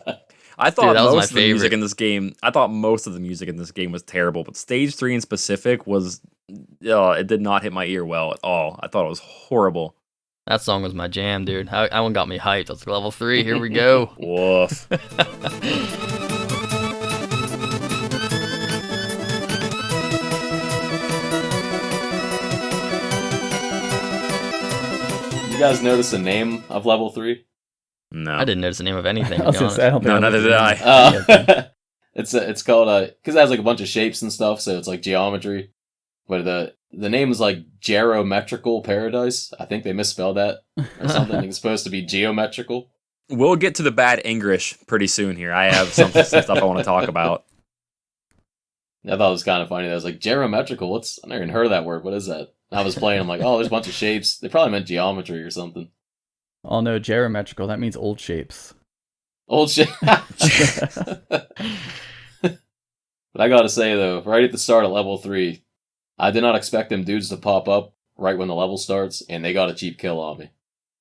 Speaker 4: I thought
Speaker 1: Dude, that was my
Speaker 4: most of the music
Speaker 1: favorite.
Speaker 4: in this game. I thought most of the music in this game was terrible, but stage 3 in specific was. It did not hit my ear well at all. I thought it was horrible.
Speaker 1: That song was my jam, dude. That one got me hyped. That's level 3. Here we go.
Speaker 4: Woof.
Speaker 2: You guys notice the name of level 3?
Speaker 4: No,
Speaker 1: I didn't notice the name of anything.
Speaker 3: I was
Speaker 1: To be
Speaker 3: gonna say, I
Speaker 1: honest.
Speaker 3: don't think
Speaker 4: No,
Speaker 3: I
Speaker 4: neither
Speaker 3: looked
Speaker 4: did
Speaker 3: at
Speaker 4: I.
Speaker 3: it.
Speaker 2: It's called because it has like a bunch of shapes and stuff, so it's like geometry. But the name is like Geometrical Paradise. I think they misspelled that or something. It's supposed to be geometrical.
Speaker 4: We'll get to the bad English pretty soon here. I have some stuff I want to talk about.
Speaker 2: I thought it was kind of funny. I was like, geometrical? I never even heard of that word. What is that? I was playing. I'm like, oh, there's a bunch of shapes. They probably meant geometry or something.
Speaker 3: Oh no, geometrical. That means old shapes.
Speaker 2: Old shit. But I gotta say though, right at the start of level 3, I did not expect them dudes to pop up right when the level starts, and they got a cheap kill on me.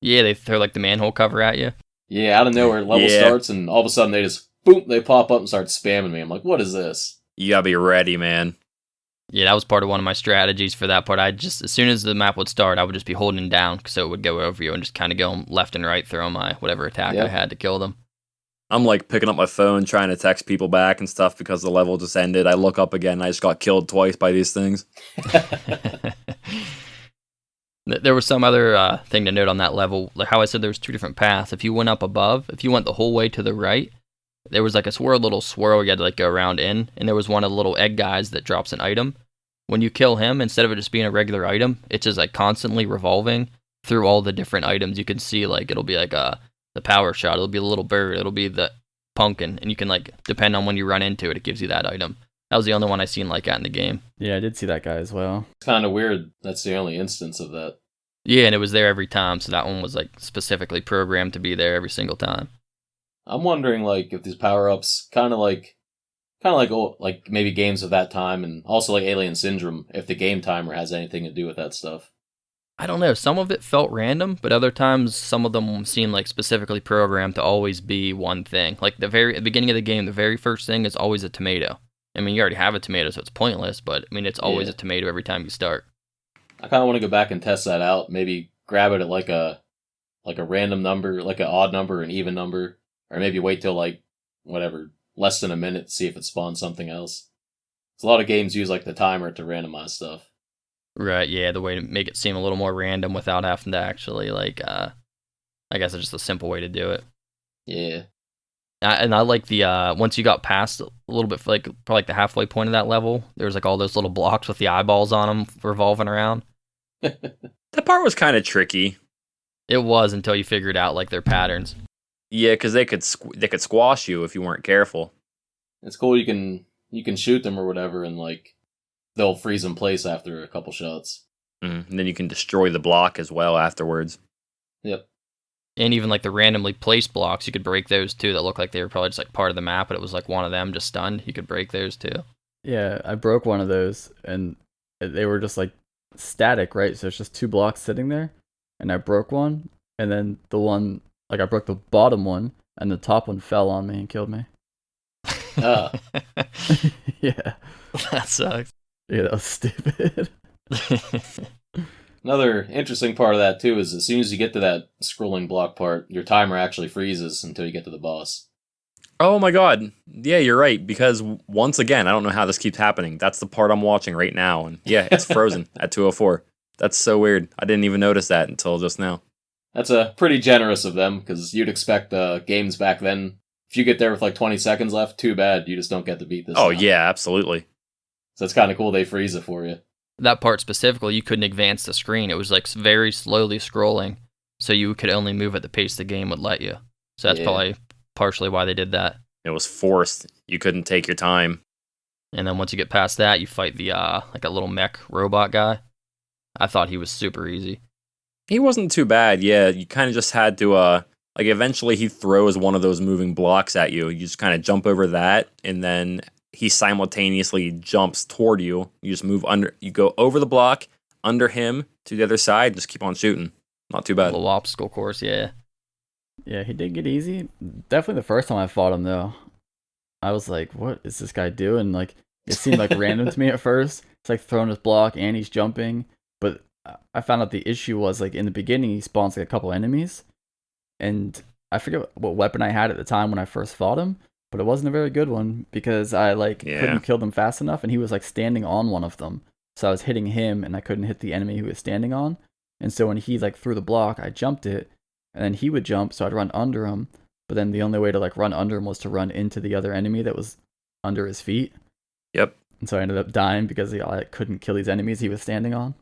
Speaker 1: Yeah, they throw like the manhole cover at you.
Speaker 2: Yeah, out of nowhere, level
Speaker 4: Yeah.
Speaker 2: starts, and all of a sudden they just boom, they pop up and start spamming me. I'm like, what is this?
Speaker 4: You gotta be ready, man.
Speaker 1: Yeah, that was part of one of my strategies for that part. As soon as the map would start, I would just be holding down so it would go over you and just kind of go left and right, throwing my whatever attack I
Speaker 2: Yep.
Speaker 1: had to kill them.
Speaker 4: I'm like picking up my phone, trying to text people back and stuff because the level just ended. I look up again, and I just got killed twice by these things.
Speaker 1: There was some other thing to note on that level, like how I said there was 2 different paths. If you went up above, if you went the whole way to the right, there was like a little swirl you had to like go around in, and there was one of the little egg guys that drops an item. When you kill him, instead of it just being a regular item, it's just like constantly revolving through all the different items. You can see like it'll be like the power shot, it'll be the little bird, it'll be the pumpkin, and you can like depend on when you run into it, it gives you that item. That was the only one I seen like that in the game.
Speaker 3: Yeah, I did see that guy as well.
Speaker 2: It's kind of weird. That's the only instance of that.
Speaker 1: Yeah, and it was there every time, so that one was like specifically programmed to be there every single time.
Speaker 2: I'm wondering, like, if these power-ups kind of like maybe games of that time, and also like Alien Syndrome, if the game timer has anything to do with that stuff.
Speaker 1: I don't know. Some of it felt random, but other times some of them seemed like specifically programmed to always be one thing. Like at the beginning of the game, the very first thing is always a tomato. I mean, you already have a tomato, so it's pointless, but I mean, it's always
Speaker 2: Yeah.
Speaker 1: a tomato every time you start.
Speaker 2: I kind of want to go back and test that out. Maybe grab it at like a random number, like an odd number, an even number, or maybe wait till like whatever, less than a minute to see if it spawns something else. 'Cause a lot of games use like the timer to randomize stuff.
Speaker 1: Right, yeah, the way to make it seem a little more random without having to actually, like, I guess it's just a simple way to do it.
Speaker 2: Yeah.
Speaker 1: And I like the, once you got past a little bit, like, probably like the halfway point of that level, there was like all those little blocks with the eyeballs on them revolving around.
Speaker 4: That part was kind of tricky.
Speaker 1: It was until you figured out, like, their patterns.
Speaker 4: Yeah, because they could squash you if you weren't careful.
Speaker 2: It's cool you can shoot them or whatever, and like they'll freeze in place after a couple shots.
Speaker 4: And then you can destroy the block as well afterwards.
Speaker 2: Yep.
Speaker 1: And even like the randomly placed blocks, you could break those too. That looked like they were probably just like part of the map, but it was like one of them just stunned. You could break those too.
Speaker 3: Yeah, I broke one of those, and they were just like static, right? So it's just 2 blocks sitting there, and I broke one, and then the one, like I broke the bottom one, and the top one fell on me and killed me.
Speaker 2: Ah.
Speaker 3: Yeah.
Speaker 1: That sucks.
Speaker 3: Yeah, that was stupid.
Speaker 2: Another interesting part of that too is as soon as you get to that scrolling block part, your timer actually freezes until you get to the boss.
Speaker 4: Oh my god. Yeah, you're right. Because once again, I don't know how this keeps happening. That's the part I'm watching right now. And yeah, it's frozen at 2:04. That's so weird. I didn't even notice that until just now.
Speaker 2: That's pretty generous of them, because you'd expect games back then, if you get there with like 20 seconds left, too bad, you just don't get to beat this.
Speaker 4: Oh,
Speaker 2: now.
Speaker 4: yeah, absolutely.
Speaker 2: So it's kind of cool they freeze it for you.
Speaker 1: That part specifically, you couldn't advance the screen. It was like very slowly scrolling, so you could only move at the pace the game would let you. So that's probably partially why they did that.
Speaker 4: It was forced. You couldn't take your time.
Speaker 1: And then once you get past that, you fight the like a little mech robot guy. I thought he was super easy.
Speaker 4: He wasn't too bad, yeah. You kind of just had to, like, eventually he throws one of those moving blocks at you. You just kind of jump over that, and then he simultaneously jumps toward you. You just move under, you go over the block, under him, to the other side, just keep on shooting. Not too
Speaker 1: A
Speaker 4: bad.
Speaker 1: little obstacle course, yeah.
Speaker 3: Yeah, he did get easy. Definitely the first time I fought him, though. I was like, what is this guy doing? Like, it seemed like random to me at first. It's like throwing his block and he's jumping. But I found out the issue was, like, in the beginning, he spawns like a couple enemies. And I forget what weapon I had at the time when I first fought him. But it wasn't a very good one because I, like, couldn't kill them fast enough. And he was, like, standing on one of them. So I was hitting him and I couldn't hit the enemy who was standing on. And so when he, like, threw the block, I jumped it. And then he would jump, so I'd run under him. But then the only way to, like, run under him was to run into the other enemy that was under his feet.
Speaker 4: Yep.
Speaker 3: And so I ended up dying because I couldn't kill these enemies he was standing on.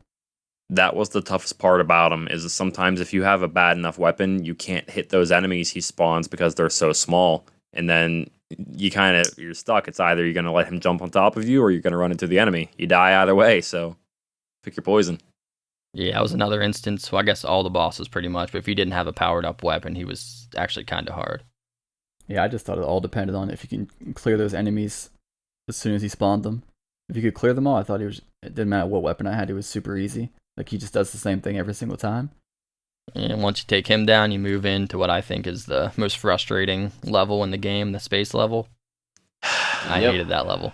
Speaker 4: That was the toughest part about him, is sometimes if you have a bad enough weapon, you can't hit those enemies he spawns because they're so small. And then you're stuck. It's either you're going to let him jump on top of you or you're going to run into the enemy. You die either way, so pick your poison.
Speaker 1: Yeah, that was another instance. Well, I guess all the bosses pretty much, but if you didn't have a powered up weapon, he was actually kind of hard.
Speaker 3: Yeah, I just thought it all depended on if you can clear those enemies as soon as he spawned them. If you could clear them all, I thought it didn't matter what weapon I had, it was super easy. Like, he just does the same thing every single time.
Speaker 1: And once you take him down, you move into what I think is the most frustrating level in the game, the space level. I hated that level.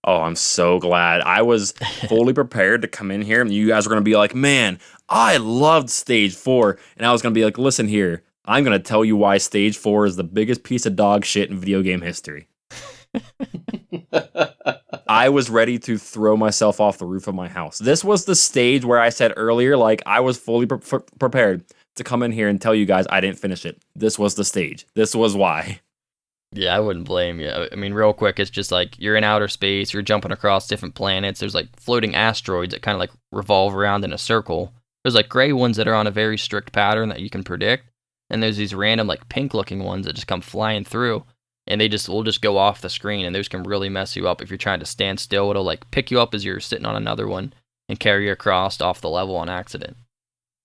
Speaker 4: Oh, I'm so glad. I was fully prepared to come in here, and you guys were going to be like, man, I loved Stage 4. And I was going to be like, listen here, I'm going to tell you why Stage 4 is the biggest piece of dog shit in video game history. I was ready to throw myself off the roof of my house. This was the stage where I said earlier, like, I was fully prepared to come in here and tell you guys I didn't finish it. This was the stage. This was why.
Speaker 1: Yeah, I wouldn't blame you. I mean, real quick, it's just like you're in outer space, you're jumping across different planets. There's like floating asteroids that kind of like revolve around in a circle. There's like gray ones that are on a very strict pattern that you can predict. And there's these random like pink looking ones that just come flying through. And will just go off the screen, and those can really mess you up if you're trying to stand still. It'll like pick you up as you're sitting on another one and carry you across off the level on accident.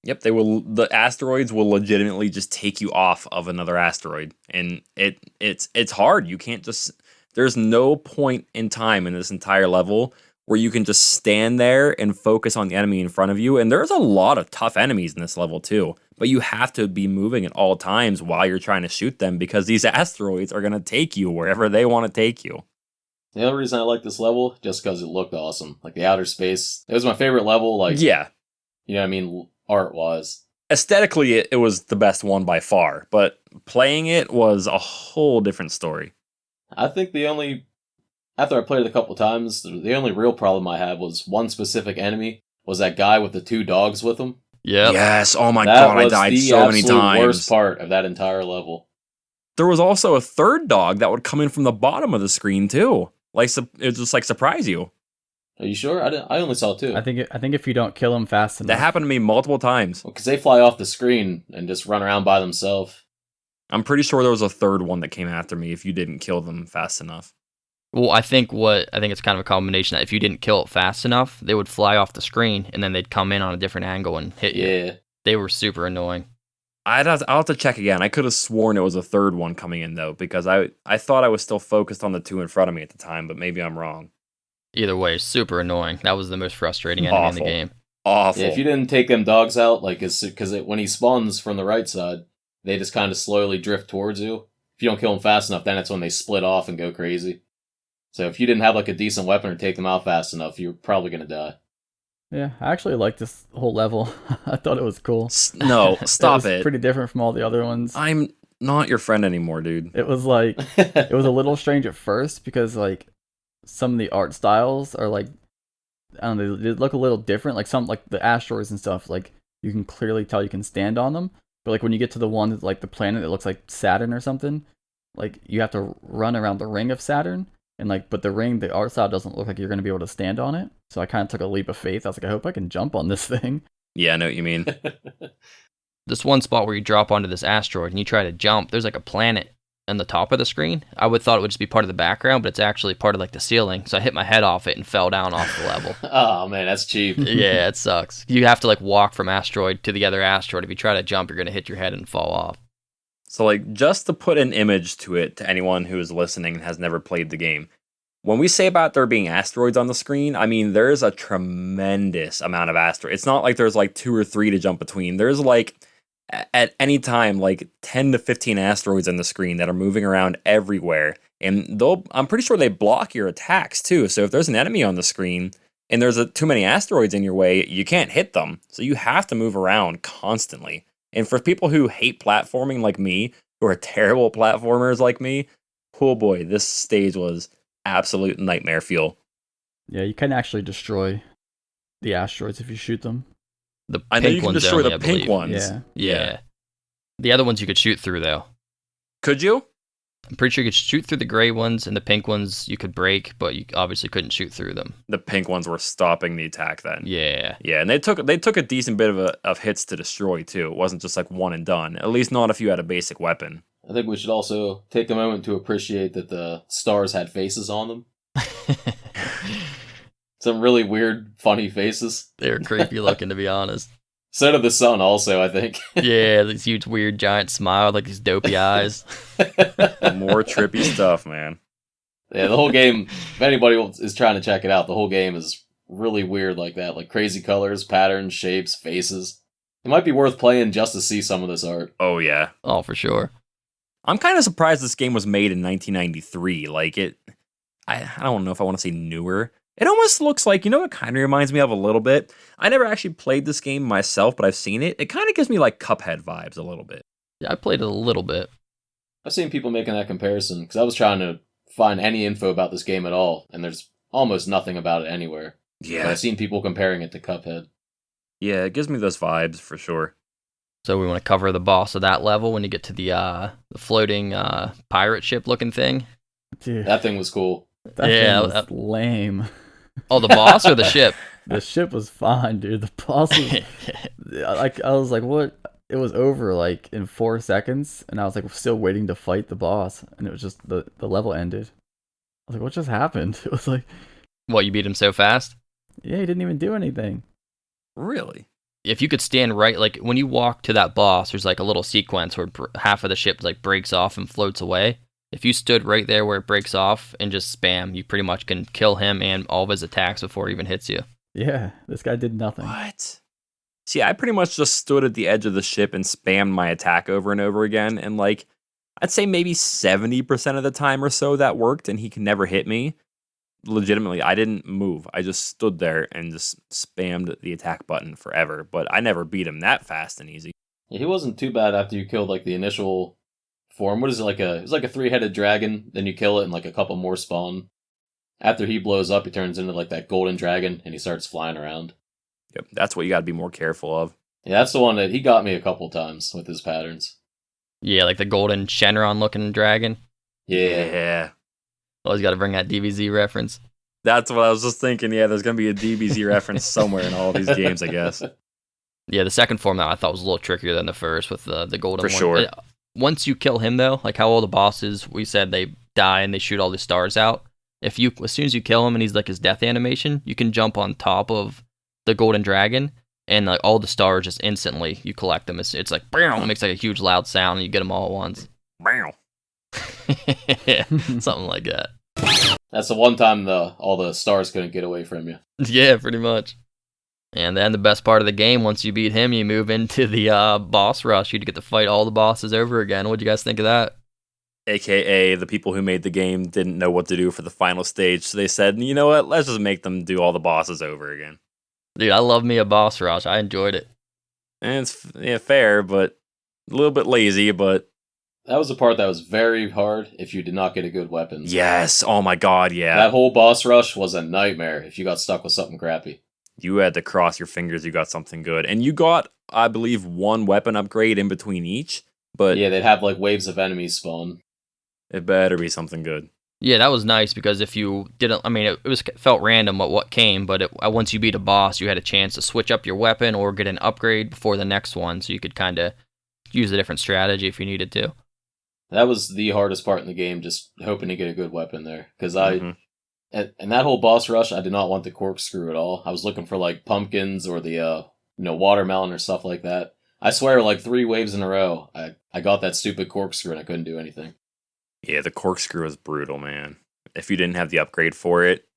Speaker 4: Yep, the asteroids will legitimately just take you off of another asteroid. And it's hard. You can't just, there's no point in time in this entire level where you can just stand there and focus on the enemy in front of you. And there's a lot of tough enemies in this level too. But you have to be moving at all times while you're trying to shoot them because these asteroids are going to take you wherever they want to take you.
Speaker 2: The only reason I like this level, just because it looked awesome. Like, the outer space, it was my favorite level, like,
Speaker 4: yeah.
Speaker 2: You know what I mean, art-wise.
Speaker 4: Aesthetically, it was the best one by far, but playing it was a whole different story.
Speaker 2: I think after I played it a couple times, the only real problem I had was one specific enemy was that guy with the 2 dogs with him.
Speaker 1: Yeah.
Speaker 4: Yes. Oh my god, I died so many times. That was the
Speaker 2: worst part of that entire level.
Speaker 4: There was also a third dog that would come in from the bottom of the screen too. Like, it would just like surprise you.
Speaker 2: Are you sure? I only saw 2.
Speaker 3: I think if you don't kill them fast enough.
Speaker 4: That happened to me multiple times.
Speaker 2: Because they fly off the screen and just run around by themselves.
Speaker 4: I'm pretty sure there was a third one that came after me if you didn't kill them fast enough.
Speaker 1: Well, I think it's kind of a combination that if you didn't kill it fast enough, they would fly off the screen and then they'd come in on a different angle and hit you.
Speaker 2: Yeah.
Speaker 1: They were super annoying.
Speaker 4: I'll have to check again. I could have sworn it was a third one coming in though, because I thought I was still focused on the two in front of me at the time, but maybe I'm wrong.
Speaker 1: Either way, super annoying. That was the most frustrating enemy in the game.
Speaker 4: Awful.
Speaker 2: Yeah, if you didn't take them dogs out, like, because when he spawns from the right side, they just kind of slowly drift towards you. If you don't kill them fast enough, then it's when they split off and go crazy. So if you didn't have like a decent weapon or take them out fast enough, you're probably gonna die.
Speaker 3: Yeah, I actually like this whole level. I thought it was cool.
Speaker 4: No, stop
Speaker 3: It was pretty different from all the other ones.
Speaker 4: I'm not your friend anymore, dude.
Speaker 3: It was like, it was a little strange at first because like some of the art styles are like, I don't know, they look a little different. Like some, like the asteroids and stuff, like you can clearly tell you can stand on them. But like when you get to the one that's like the planet that looks like Saturn or something, like you have to run around the ring of Saturn. And like, but the ring, the art style doesn't look like you're going to be able to stand on it. So I kind of took a leap of faith. I was like, I hope I can jump on this thing.
Speaker 4: Yeah, I know what you mean.
Speaker 1: This one spot where you drop onto this asteroid and you try to jump, there's like a planet on the top of the screen. I would thought it would just be part of the background, but it's actually part of like the ceiling. So I hit my head off it and fell down off the level.
Speaker 2: Oh man, that's cheap.
Speaker 1: Yeah, it sucks. You have to like walk from asteroid to the other asteroid. If you try to jump, you're going to hit your head and fall off.
Speaker 4: So like, just to put an image to it to anyone who is listening and has never played the game, when we say about there being asteroids on the screen, I mean, there's a tremendous amount of asteroids. It's not like there's like 2 or 3 to jump between. There's like, at any time, like 10 to 15 asteroids on the screen that are moving around everywhere. And I'm pretty sure they block your attacks too. So if there's an enemy on the screen and there's too many asteroids in your way, you can't hit them. So you have to move around constantly. And for people who hate platforming like me, who are terrible platformers like me, oh boy, this stage was absolute nightmare fuel.
Speaker 3: Yeah, you can actually destroy the asteroids if you shoot them.
Speaker 4: I know you can destroy the pink ones.
Speaker 1: Yeah. The other ones you could shoot through, though.
Speaker 4: Could you?
Speaker 1: I'm pretty sure you could shoot through the gray ones, and the pink ones you could break, but you obviously couldn't shoot through them.
Speaker 4: The pink ones were stopping the attack then.
Speaker 1: Yeah.
Speaker 4: Yeah, and they took a decent bit of hits to destroy, too. It wasn't just like one and done. At least not if you had a basic weapon.
Speaker 2: I think we should also take a moment to appreciate that the stars had faces on them. Some really weird, funny faces.
Speaker 1: They're creepy looking, to be honest.
Speaker 2: So did the sun also, I think.
Speaker 1: Yeah, this huge, weird, giant smile, like these dopey eyes.
Speaker 4: More trippy stuff, man.
Speaker 2: Yeah, the whole game, if anybody is trying to check it out, the whole game is really weird like that. Like crazy colors, patterns, shapes, faces. It might be worth playing just to see some of this art.
Speaker 4: Oh, yeah.
Speaker 1: Oh, for sure.
Speaker 4: I'm kind of surprised this game was made in 1993. Like, I don't know if I want to say newer. It almost looks like, you know what it kind of reminds me of a little bit? I never actually played this game myself, but I've seen it. It kind of gives me like Cuphead vibes a little bit.
Speaker 1: Yeah, I played it a little bit.
Speaker 2: I've seen people making that comparison, because I was trying to find any info about this game at all, and there's almost nothing about it anywhere.
Speaker 4: Yeah.
Speaker 2: But I've seen people comparing it to Cuphead.
Speaker 4: Yeah, it gives me those vibes for sure.
Speaker 1: So we want to cover the boss of that level when you get to the floating pirate ship looking thing.
Speaker 3: Dude,
Speaker 2: That thing was cool.
Speaker 3: that
Speaker 1: yeah,
Speaker 3: thing was lame.
Speaker 1: Oh, the boss or the ship?
Speaker 3: The ship was fine, dude. The boss was like, I was like, what? It was over like in 4 seconds, and I was like still waiting to fight the boss, and it was just the level ended. I was like, what just happened? It was like,
Speaker 1: What, you beat him so fast?
Speaker 3: yeah, he didn't even do anything.
Speaker 4: Really?
Speaker 1: If you could stand right, like when you walk to that boss, there's like a little sequence where half of the ship like breaks off and floats away. If you stood right there where it breaks off and just spam, you pretty much can kill him and all of his attacks before he even hits you.
Speaker 3: Yeah, this guy did nothing.
Speaker 4: What? See, I pretty much just stood at the edge of the ship and spammed my attack over and over again, and like, I'd say maybe 70% of the time or so that worked, and he can never hit me. Legitimately, I didn't move. I just stood there and just spammed the attack button forever, but I never beat him that fast and easy.
Speaker 2: Yeah, he wasn't too bad after you killed like the initial form. What is it, it's like a 3-headed dragon, then you kill it and like a couple more spawn. After he blows up, he turns into like that golden dragon and he starts flying around.
Speaker 4: Yep, that's what you gotta be more careful of.
Speaker 2: Yeah, that's the one that he got me a couple times with his patterns.
Speaker 1: Yeah, like the golden Shenron looking dragon.
Speaker 2: Yeah.
Speaker 1: Always got to bring that DBZ reference.
Speaker 4: That's what I was just thinking. Yeah, there's gonna be a DBZ reference somewhere in all these games, I guess.
Speaker 1: Yeah, the second form that I thought was a little trickier than the first with the golden
Speaker 4: For
Speaker 1: one.
Speaker 4: sure.
Speaker 1: Once you kill him though, like how all the bosses, we said they die and they shoot all the stars out. As soon as you kill him and he's like his death animation, you can jump on top of the golden dragon and like all the stars just instantly you collect them. It's like it makes like a huge loud sound, and you get them all at once. Yeah, something like that.
Speaker 2: That's the one time all the stars couldn't get away from you.
Speaker 1: Yeah, pretty much. And then the best part of the game, once you beat him, you move into the boss rush. You get to fight all the bosses over again. What'd you guys think of that?
Speaker 4: AKA, the people who made the game didn't know what to do for the final stage, so they said, you know what, let's just make them do all the bosses over again.
Speaker 1: Dude, I love me a boss rush. I enjoyed it.
Speaker 4: And it's fair, but a little bit lazy, but...
Speaker 2: That was the part that was very hard if you did not get a good weapon.
Speaker 4: Yes, oh my god, yeah.
Speaker 2: That whole boss rush was a nightmare if you got stuck with something crappy.
Speaker 4: You had to cross your fingers you got something good. And you got, I believe, one weapon upgrade in between each, but...
Speaker 2: Yeah, they'd have like waves of enemies spawn.
Speaker 4: It better be something good.
Speaker 1: Yeah, that was nice because if you didn't, I mean, it felt random what came, but once you beat a boss, you had a chance to switch up your weapon or get an upgrade before the next one, so you could kind of use a different strategy if you needed to.
Speaker 2: That was the hardest part in the game, just hoping to get a good weapon there. Because and that whole boss rush, I did not want the corkscrew at all. I was looking for like pumpkins or the watermelon or stuff like that. I swear, like 3 waves in a row, I got that stupid corkscrew and I couldn't do anything.
Speaker 4: Yeah, the corkscrew was brutal, man. If you didn't have the upgrade for it...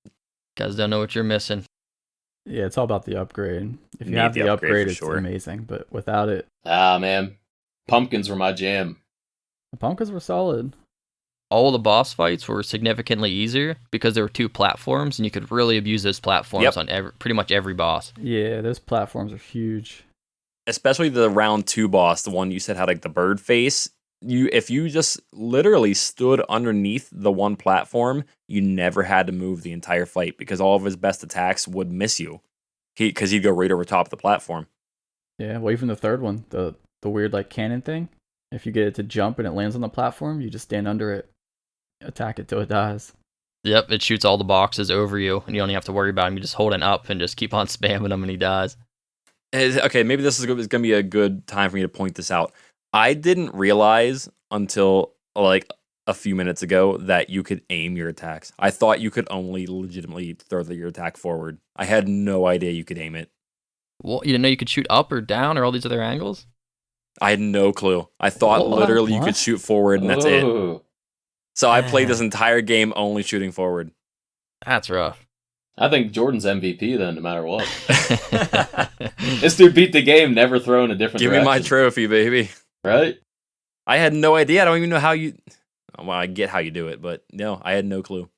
Speaker 1: Guys don't know what you're missing.
Speaker 3: Yeah, it's all about the upgrade. If you
Speaker 4: Need
Speaker 3: have
Speaker 4: the
Speaker 3: the
Speaker 4: upgrade
Speaker 3: upgrade,
Speaker 4: for
Speaker 3: it's
Speaker 4: sure.
Speaker 3: amazing. But without it,
Speaker 2: Ah, man. Pumpkins were my jam.
Speaker 3: the pumpkins were solid.
Speaker 1: All the boss fights were significantly easier because there were 2 platforms, and you could really abuse those platforms on pretty much every boss.
Speaker 3: Yeah, those platforms are huge.
Speaker 4: Especially the round 2 boss, the one you said had like the bird face. If you just literally stood underneath the one platform, you never had to move the entire fight because all of his best attacks would miss you. Because he'd go right over top of the platform.
Speaker 3: Yeah, well, even the third one, the weird like cannon thing. If you get it to jump and it lands on the platform, you just stand under it, attack it till it dies.
Speaker 1: Yep, it shoots all the boxes over you, and you don't even have to worry about him. You just hold it up and just keep on spamming him, and he dies.
Speaker 4: Okay, maybe this is going to be a good time for me to point this out. I didn't realize until like a few minutes ago that you could aim your attacks. I thought you could only legitimately throw your attack forward. I had no idea you could aim it.
Speaker 1: Well, you didn't know you could shoot up or down or all these other angles?
Speaker 4: I had no clue. I thought literally you could shoot forward and that's it. So I played this entire game only shooting forward.
Speaker 1: That's rough.
Speaker 2: I think Jordan's MVP then, no matter what. This dude beat the game, never thrown a different
Speaker 4: Give
Speaker 2: direction.
Speaker 4: me my trophy, baby.
Speaker 2: Right?
Speaker 4: I had no idea. I don't even know how you... Well, I get how you do it, but no, I had no clue.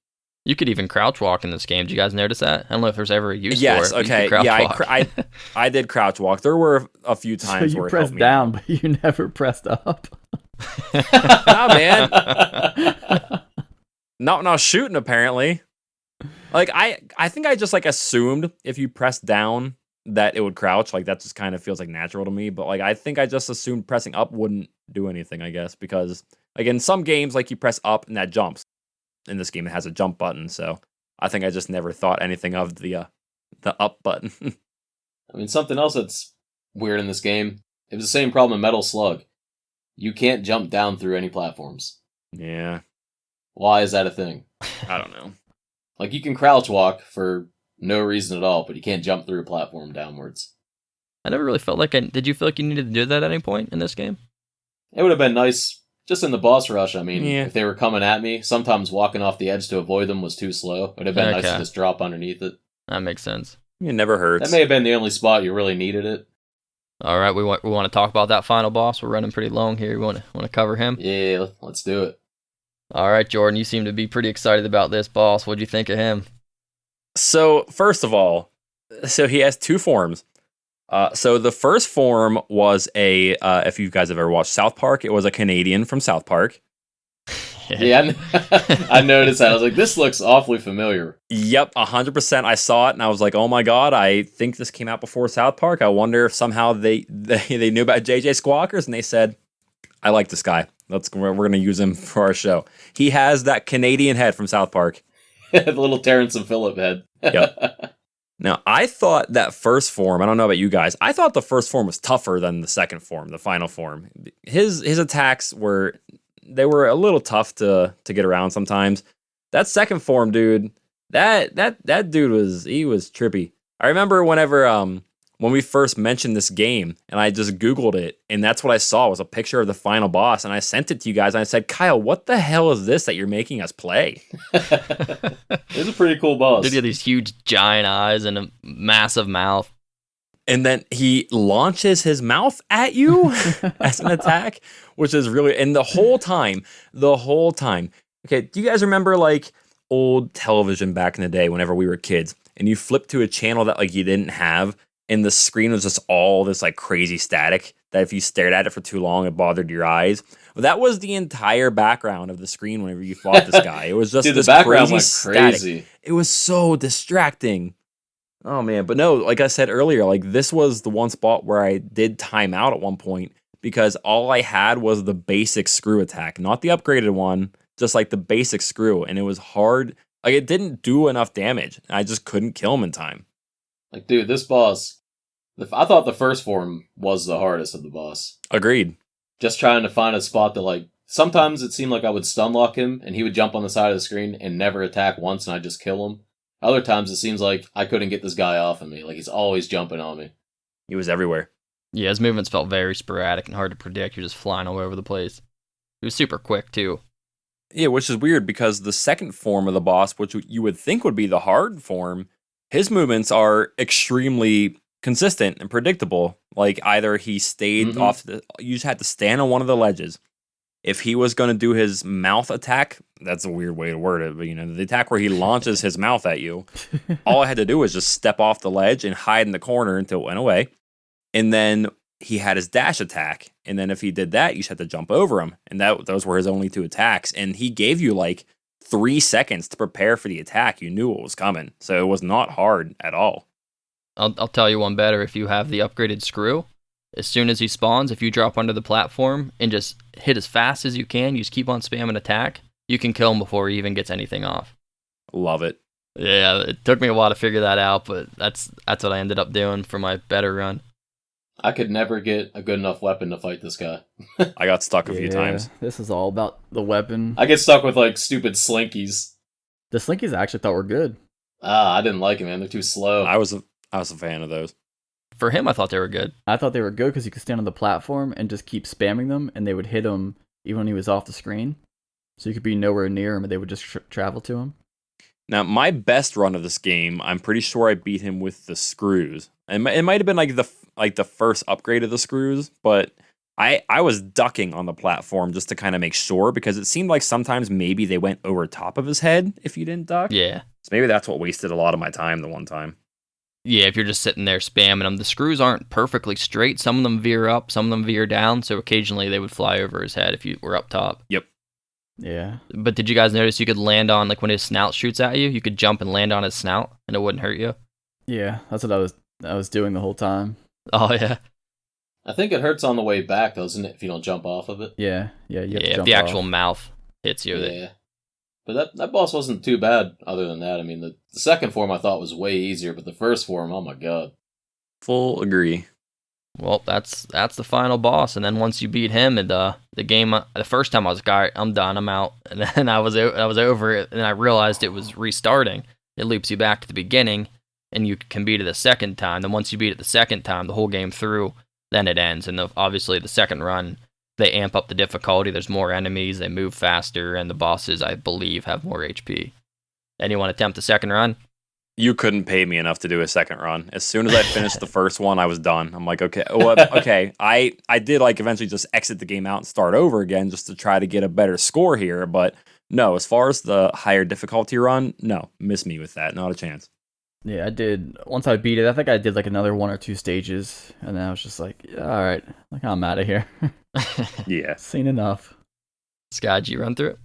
Speaker 1: You could even crouch walk in this game. Did you guys notice that? I don't know if there's ever a use for it.
Speaker 4: Yes,
Speaker 1: but you
Speaker 4: okay.
Speaker 1: could crouch
Speaker 4: Yeah,
Speaker 1: walk.
Speaker 4: I did crouch walk. There were a few times
Speaker 3: So you
Speaker 4: where it
Speaker 3: pressed
Speaker 4: helped me.
Speaker 3: down, but you never pressed up.
Speaker 4: Nah, man. Not when I was shooting, apparently. Like, I think I just, like, assumed if you press down that it would crouch. Like, that just kind of feels, like, natural to me. But, like, I think I just assumed pressing up wouldn't do anything, I guess. Because, like, in some games, like, you press up and that jumps. In this game, it has a jump button, so I think I just never thought anything of the up button.
Speaker 2: I mean, something else that's weird in this game, it was the same problem in Metal Slug. You can't jump down through any platforms.
Speaker 4: Yeah,
Speaker 2: Why is that a thing?
Speaker 4: I don't know.
Speaker 2: Like, you can crouch walk for no reason at all, but you can't jump through a platform downwards.
Speaker 1: I never really felt like did you feel like you needed to do that at any point in this game?
Speaker 2: It would have been nice, just in the boss rush, I mean,
Speaker 4: Yeah.
Speaker 2: if they were coming at me, sometimes walking off the edge to avoid them was too slow. It would have been nice to
Speaker 1: Okay.
Speaker 2: just drop underneath it.
Speaker 1: That makes sense.
Speaker 4: It never hurts.
Speaker 2: That may have been the only spot you really needed it.
Speaker 1: All right, we want to talk about that final boss. We're running pretty long here. We want to cover him.
Speaker 2: Yeah, let's do it.
Speaker 1: All right, Jordan, you seem to be pretty excited about this boss. What'd you think of him?
Speaker 4: So, first of all, so he has 2 forms. So the first form was if you guys have ever watched South Park, it was a Canadian from South Park.
Speaker 2: Yeah, I noticed that. I was like, this looks awfully familiar.
Speaker 4: Yep, 100%. I saw it and I was like, oh my god, I think this came out before South Park. I wonder if somehow they knew about JJ Squawkers and they said, I like this guy. We're going to use him for our show. He has that Canadian head from South Park.
Speaker 2: The little Terrence and Phillip head.
Speaker 4: Yep. Now, I thought that first form, I don't know about you guys, I thought the first form was tougher than the second form, the final form. His attacks were a little tough to get around sometimes. That second form, dude, that dude was trippy. I remember whenever when we first mentioned this game, and I just Googled it, and that's what I saw was a picture of the final boss, and I sent it to you guys, and I said, Kyle, what the hell is this that you're making us play?
Speaker 2: It's a pretty cool boss.
Speaker 1: Dude, he had these huge giant eyes and a massive mouth.
Speaker 4: And then he launches his mouth at you as an attack, which is really, and the whole time, okay, do you guys remember like old television back in the day whenever we were kids, and you flipped to a channel that like you didn't have, and the screen was just all this like crazy static that if you stared at it for too long, it bothered your eyes? Well, that was the entire background of the screen whenever you fought this guy. It was just
Speaker 2: Dude,
Speaker 4: this
Speaker 2: the background
Speaker 4: crazy
Speaker 2: went crazy.
Speaker 4: static. It was so distracting. Oh man, but no, like I said earlier, like this was the one spot where I did time out at one point because all I had was the basic screw attack, not the upgraded one, just like the basic screw, and it was hard. Like it didn't do enough damage. I just couldn't kill him in time.
Speaker 2: Like, dude, this boss, I thought the first form was the hardest of the boss.
Speaker 4: Agreed.
Speaker 2: Just trying to find a spot that, like, sometimes it seemed like I would stun lock him and he would jump on the side of the screen and never attack once and I'd just kill him. Other times it seems like I couldn't get this guy off of me. Like, he's always jumping on me.
Speaker 4: He was everywhere.
Speaker 1: Yeah, his movements felt very sporadic and hard to predict. You're just flying all over the place. He was super quick, too.
Speaker 4: Yeah, which is weird because the second form of the boss, which you would think would be the hard form, his movements are extremely consistent and predictable. Like either he stayed off you just had to stand on one of the ledges. If he was going to do his mouth attack, that's a weird way to word it, but you know, the attack where he launches his mouth at you, all I had to do was just step off the ledge and hide in the corner until it went away. And then he had his dash attack. And then if he did that, you just had to jump over him. And those were his only two attacks. And he gave you like 3 seconds to prepare for the attack. You knew what was coming. So it was not hard at all.
Speaker 1: I'll tell you one better. If you have the upgraded screw, as soon as he spawns, if you drop under the platform and just hit as fast as you can, you just keep on spamming attack, you can kill him before he even gets anything off.
Speaker 4: Love it.
Speaker 1: Yeah, it took me a while to figure that out, but that's what I ended up doing for my better run.
Speaker 2: I could never get a good enough weapon to fight this guy.
Speaker 4: I got stuck a few times.
Speaker 3: This is all about the weapon.
Speaker 2: I get stuck with, like, stupid slinkies.
Speaker 3: The slinkies I actually thought were good.
Speaker 2: I didn't like them, man. They're too slow.
Speaker 4: I was a fan of those.
Speaker 1: For him, I thought they were good.
Speaker 3: I thought they were good because you could stand on the platform and just keep spamming them, and they would hit him even when he was off the screen. So you could be nowhere near him, and they would just travel to him.
Speaker 4: Now, my best run of this game, I'm pretty sure I beat him with the screws. It might have been like the first upgrade of the screws, but I was ducking on the platform just to kind of make sure because it seemed like sometimes maybe they went over top of his head if you didn't duck.
Speaker 1: Yeah.
Speaker 4: So maybe that's what wasted a lot of my time the one time.
Speaker 1: Yeah, if you're just sitting there spamming them, the screws aren't perfectly straight. Some of them veer up, some of them veer down, so occasionally they would fly over his head if you were up top.
Speaker 4: Yep.
Speaker 3: Yeah.
Speaker 1: But did you guys notice you could land on, like when his snout shoots at you, you could jump and land on his snout and it wouldn't hurt you?
Speaker 3: Yeah, that's what I was doing the whole time.
Speaker 1: Oh, yeah.
Speaker 2: I think it hurts on the way back, doesn't it, if you don't jump off of it?
Speaker 3: Yeah, you have to
Speaker 1: If
Speaker 3: jump
Speaker 1: the
Speaker 3: off.
Speaker 1: actual mouth hits you.
Speaker 2: Yeah. But that boss wasn't too bad other than that. I mean, the second form I thought was way easier, but the first form, oh my god.
Speaker 4: Full agree.
Speaker 1: Well, that's the final boss, and then once you beat him, the game, the first time I was like, all right, I'm done, I'm out, and then I was over it, and I realized it was restarting. It loops you back to the beginning, and you can beat it the second time. Then once you beat it the second time, the whole game through, then it ends. And obviously the second run, they amp up the difficulty. There's more enemies, they move faster, and the bosses, I believe, have more HP. Anyone attempt a second run?
Speaker 4: You couldn't pay me enough to do a second run. As soon as I finished the first one, I was done. I'm like, okay, okay. I did like eventually just exit the game out and start over again just to try to get a better score here. But no, as far as the higher difficulty run, no, miss me with that. Not a chance.
Speaker 3: Yeah, I did. Once I beat it, I think I did like another 1 or 2 stages, and then I was just like, yeah, all right, like I'm out of here.
Speaker 4: Yeah.
Speaker 3: Seen enough.
Speaker 1: Sky, did you run through it?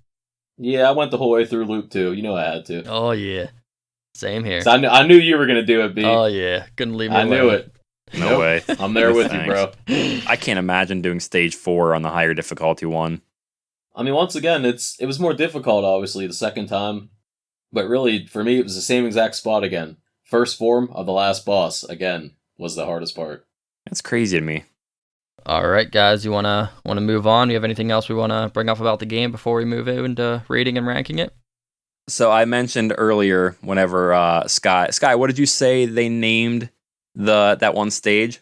Speaker 2: Yeah, I went the whole way through loop 2. You know I had to.
Speaker 1: Oh, yeah. Same here.
Speaker 2: So I knew you were going to do it, B.
Speaker 1: Oh, yeah. Couldn't leave me
Speaker 2: I knew
Speaker 1: alone.
Speaker 2: it.
Speaker 4: No
Speaker 2: Nope.
Speaker 4: way.
Speaker 2: I'm there
Speaker 4: No
Speaker 2: with you, bro.
Speaker 4: I can't imagine doing stage 4 on the higher difficulty one.
Speaker 2: I mean, once again, it was more difficult, obviously, the second time. But really, for me, it was the same exact spot again. First form of the last boss, again, was the hardest part.
Speaker 4: That's crazy to me.
Speaker 1: All right, guys, you wanna move on? Do you have anything else we want to bring up about the game before we move into rating and ranking it?
Speaker 4: So I mentioned earlier, whenever Sky, what did you say they named That one stage.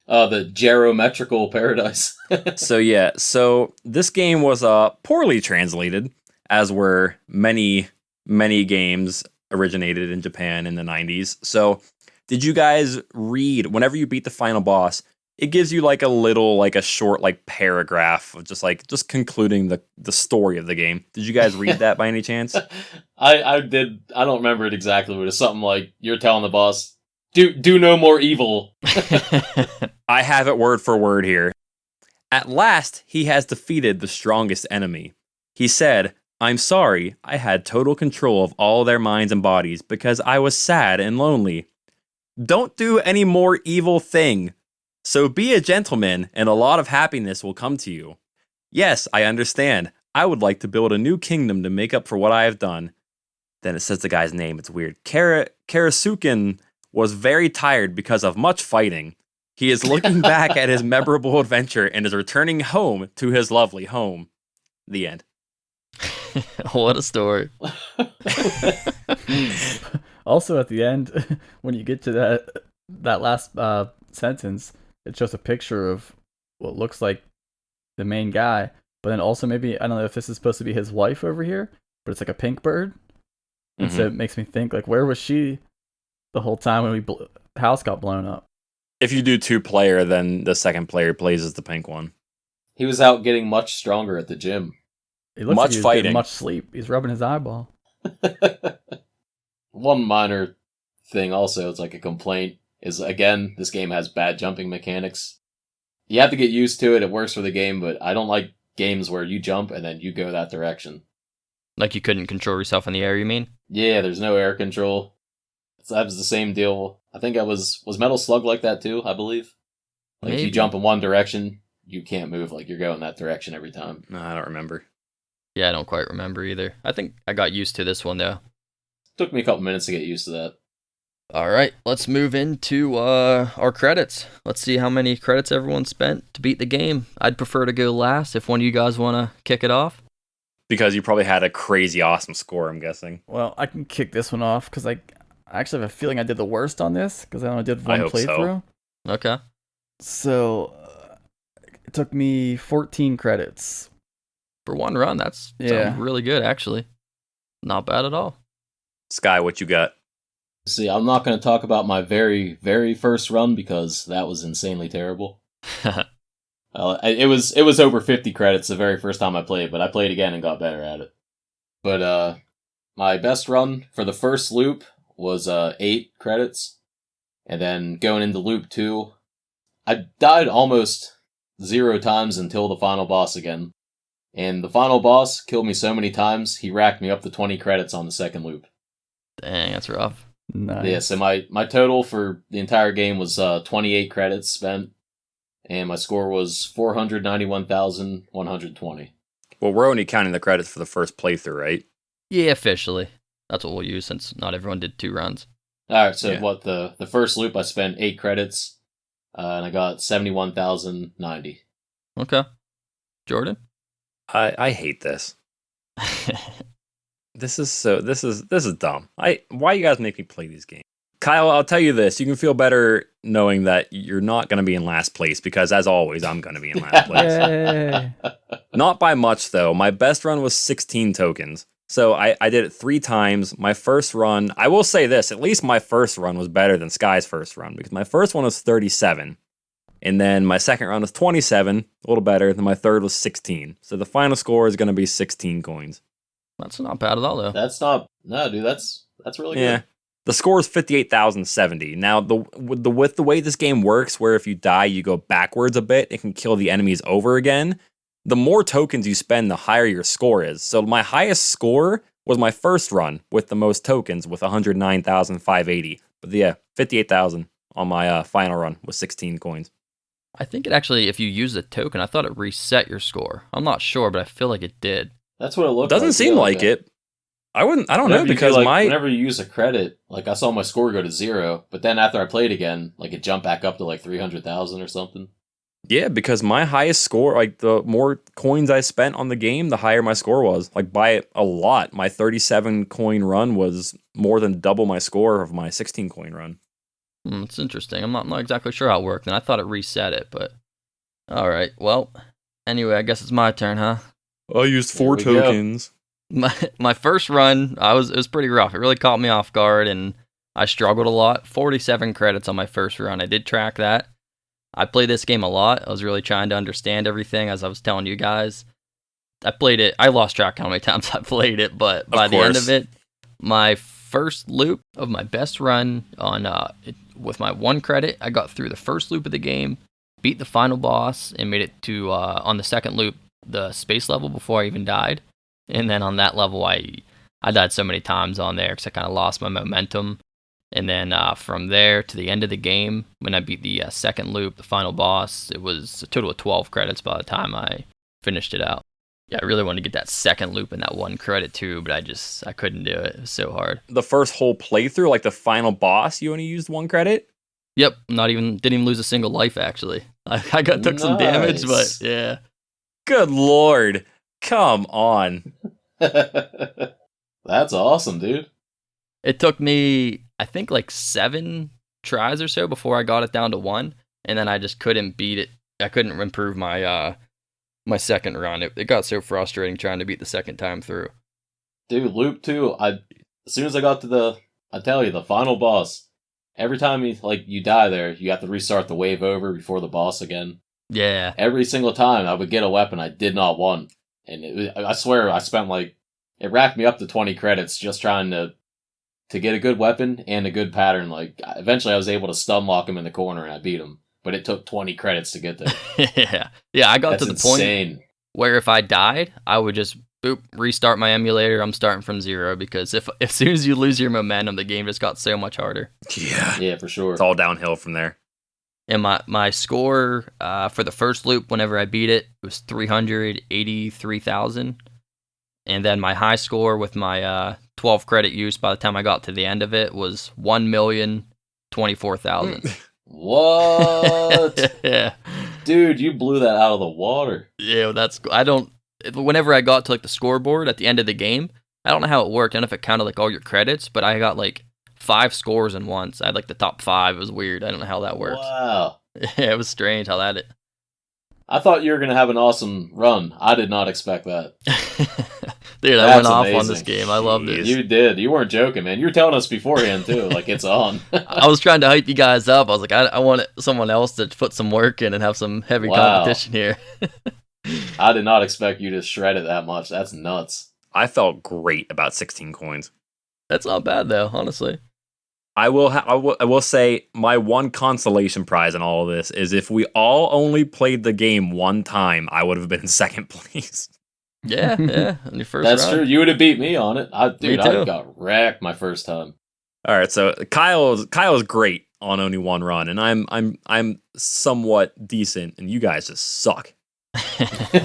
Speaker 2: The geometrical paradise.
Speaker 4: So this game was poorly translated, as were many games originated in Japan in the 90s. So did you guys read, whenever you beat the final boss, it gives you like a short like paragraph of just concluding the story of the game. Did you guys read that by any chance?
Speaker 2: I did. I don't remember it exactly, but it's something like you're telling the boss, do no more evil.
Speaker 4: I have it word for word here. At last, he has defeated the strongest enemy. He said, "I'm sorry, I had total control of all their minds and bodies because I was sad and lonely. Don't do any more evil thing. So be a gentleman and a lot of happiness will come to you. Yes, I understand. I would like to build a new kingdom to make up for what I have done." Then it says the guy's name. It's weird. Karasuken was very tired because of much fighting. He is looking back at his memorable adventure and is returning home to his lovely home. The end.
Speaker 1: What a story.
Speaker 3: Also, at the end, when you get to that last sentence, it shows a picture of what looks like the main guy, but then also maybe, I don't know if this is supposed to be his wife over here, but it's like a pink bird. And so it makes me think, like, where was she the whole time when house got blown up?
Speaker 4: If you do 2-player, then the second player plays as the pink one.
Speaker 2: He was out getting much stronger at the gym.
Speaker 3: It looks
Speaker 4: Much
Speaker 3: like he's
Speaker 4: fighting.
Speaker 3: getting much sleep. He's rubbing his eyeball.
Speaker 2: One minor thing also, it's like a complaint, is again, this game has bad jumping mechanics. You have to get used to it. It works for the game, but I don't like games where you jump and then you go that direction.
Speaker 1: Like you couldn't control yourself in the air, you mean?
Speaker 2: Yeah, there's no air control. That was the same deal. I think was Metal Slug like that too, I believe? Like if you
Speaker 1: Maybe.
Speaker 2: jump in one direction, you can't move, like you're going that direction every time.
Speaker 4: No, I don't remember.
Speaker 1: Yeah, I don't quite remember either. I think I got used to this one, though.
Speaker 2: Took me a couple minutes to get used to that.
Speaker 1: All right, let's move into our credits. Let's see how many credits everyone spent to beat the game. I'd prefer to go last if one of you guys want to kick it off.
Speaker 4: Because you probably had a crazy awesome score, I'm guessing.
Speaker 3: Well, I can kick this one off because I actually have a feeling I did the worst on this because I only did one
Speaker 4: hope so.
Speaker 3: playthrough.
Speaker 1: Okay.
Speaker 3: So it took me 14 credits.
Speaker 1: For one run, that's sounds really good, actually. Not bad at all.
Speaker 4: Sky, what you got?
Speaker 2: See, I'm not going to talk about my very, very first run because that was insanely terrible. It was over 50 credits the very first time I played, but I played again and got better at it. But my best run for the first loop was 8 credits. And then going into loop 2, I died almost 0 times until the final boss again. And the final boss killed me so many times, he racked me up to 20 credits on the second loop.
Speaker 1: Dang, that's rough.
Speaker 3: Nice.
Speaker 2: Yeah, so my total for the entire game was 28 credits spent, and my score was 491,120.
Speaker 4: Well, we're only counting the credits for the first playthrough, right?
Speaker 1: Yeah, officially. That's what we'll use since not everyone did 2 runs.
Speaker 2: Alright, so
Speaker 4: Yeah.
Speaker 2: the first loop I spent 8 credits, and I got 71,090.
Speaker 1: Okay. Jordan?
Speaker 4: I hate this. This is dumb. Why you guys make me play these games? Kyle, I'll tell you this. You can feel better knowing that you're not going to be in last place because, as always, I'm going to be in last place.
Speaker 3: Yay.
Speaker 4: Not by much, though. My best run was 16 tokens. So I did it 3 times. My first run, I will say this, at least my first run was better than Sky's first run because my first one was 37. And then my second run was 27, a little better. Then my third was 16. So the final score is going to be 16 coins.
Speaker 1: That's not bad at all, though.
Speaker 2: That's dude, that's really
Speaker 4: Yeah.
Speaker 2: good.
Speaker 4: The score is 58,070. Now, with the way this game works, where if you die, you go backwards a bit, it can kill the enemies over again. The more tokens you spend, the higher your score is. So my highest score was my first run with the most tokens with 109,580. But yeah, 58,000 on my final run with 16 coins.
Speaker 1: I think it actually, if you use a token, I thought it reset your score. I'm not sure, but I feel like it did.
Speaker 2: That's what it looked
Speaker 4: Doesn't
Speaker 2: like.
Speaker 4: seem
Speaker 2: yeah,
Speaker 4: like it. I don't know
Speaker 2: Whenever you
Speaker 4: because
Speaker 2: do, like,
Speaker 4: my
Speaker 2: whenever you use a credit, like I saw my score go to 0, but then after I played again, like it jumped back up to like 300,000 or something.
Speaker 4: yeah, because my highest score, like the more coins I spent on the game, the higher my score was. Like by a lot. My 37 coin run was more than double my score of my 16 coin run.
Speaker 1: It's interesting. I'm not exactly sure how it worked, and I thought it reset it, but all right. Well, anyway, I guess it's my turn, huh?
Speaker 4: I used 4
Speaker 2: There we go.
Speaker 4: tokens.
Speaker 1: My first run, it was pretty rough. It really caught me off guard, and I struggled a lot. 47 credits on my first run. I did track that. I played this game a lot. I was really trying to understand everything, as I was telling you guys. I played it. I lost track how many times I played it, but by the end of it, my first loop of my best run on with my 1 credit, I got through the first loop of the game, beat the final boss, and made it to on the second loop the space level before I even died. And then on that level, I died so many times on there because I kind of lost my momentum. And then from there to the end of the game, when I beat the second loop, the final boss, it was a total of 12 credits by the time I finished it out. Yeah, I really wanted to get that second loop and that 1 credit too, but I couldn't do it. It was so hard.
Speaker 4: The first whole playthrough, like the final boss, you only used 1 credit?
Speaker 1: Yep, didn't even lose a single life actually. I took some damage, but yeah.
Speaker 4: Good lord. Come on.
Speaker 2: That's awesome, dude.
Speaker 1: It took me, I think, like 7 tries or so before I got it down to 1, and then I just couldn't beat it. I couldn't improve my my second run. It got so frustrating trying to beat the second time through.
Speaker 2: Dude, loop 2, as soon as I got to the final boss, every time you die there, you have to restart the wave over before the boss again.
Speaker 1: Yeah.
Speaker 2: Every single time I would get a weapon I did not want. And I swear I spent it racked me up to 20 credits just trying to get a good weapon and a good pattern. Eventually I was able to stun lock him in the corner and I beat him. But it took 20 credits to get there.
Speaker 1: Yeah, I got
Speaker 2: That's
Speaker 1: to the
Speaker 2: insane.
Speaker 1: point where if I died, I would just restart my emulator. I'm starting from 0 because if as soon as you lose your momentum, the game just got so much harder.
Speaker 4: Yeah,
Speaker 2: for sure.
Speaker 4: It's all downhill from there.
Speaker 1: And my score for the first loop, whenever I beat it, was 383,000. And then my high score with my 12 credit use by the time I got to the end of it was 1,024,000.
Speaker 2: What?
Speaker 1: Yeah.
Speaker 2: Dude, you blew that out of the water.
Speaker 1: Yeah, whenever I got to the scoreboard at the end of the game, I don't know how it worked. I don't know if it counted all your credits, but I got 5 scores in once. I had the top 5. It was weird. I don't know how that works.
Speaker 2: Wow.
Speaker 1: Yeah, it was strange how that.
Speaker 2: I thought you were going to have an awesome run. I did not expect that.
Speaker 1: Dude, I went off on this game. I loved it.
Speaker 2: You did. You weren't joking, man. You were telling us beforehand, too. It's on.
Speaker 1: I was trying to hype you guys up. I was like, I want someone else to put some work in and have some heavy competition here.
Speaker 2: I did not expect you to shred it that much. That's nuts.
Speaker 4: I felt great about 16 coins.
Speaker 1: That's not bad, though, honestly.
Speaker 4: I will say my one consolation prize in all of this is if we all only played the game 1 time, I would have been in second place.
Speaker 1: Yeah. On your first
Speaker 2: That's
Speaker 1: round.
Speaker 2: true. You would have beat me on it. I
Speaker 1: too.
Speaker 2: got wrecked my first time.
Speaker 4: All right, so Kyle's great on only 1 run, and I'm somewhat decent, and you guys just suck.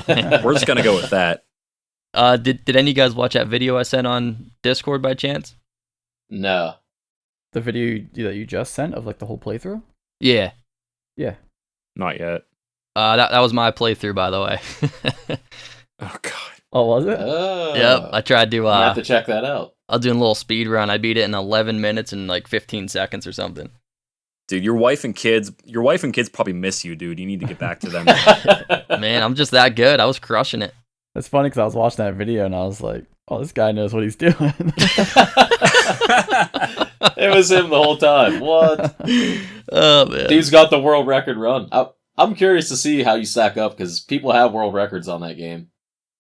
Speaker 4: We're just gonna go with that.
Speaker 1: Did any of you guys watch that video I sent on Discord by chance?
Speaker 2: No.
Speaker 3: The video that you just sent of the whole playthrough?
Speaker 1: Yeah.
Speaker 3: Yeah.
Speaker 4: Not yet.
Speaker 1: That was my playthrough, by the way.
Speaker 4: Oh god.
Speaker 3: Oh, was it?
Speaker 2: Oh.
Speaker 1: Yep. I tried to.
Speaker 2: I have to check that out.
Speaker 1: I was doing a little speed run. I beat it in 11 minutes and 15 seconds or something.
Speaker 4: Dude, your wife and kids probably miss you, dude. You need to get back to them.
Speaker 1: Man, I'm just that good. I was crushing it.
Speaker 3: It's funny because I was watching that video and I was like, oh, this guy knows what he's doing.
Speaker 2: It was him the whole time. What?
Speaker 1: Oh, man.
Speaker 2: Dude's got the world record run. I'm curious to see how you stack up because people have world records on that game.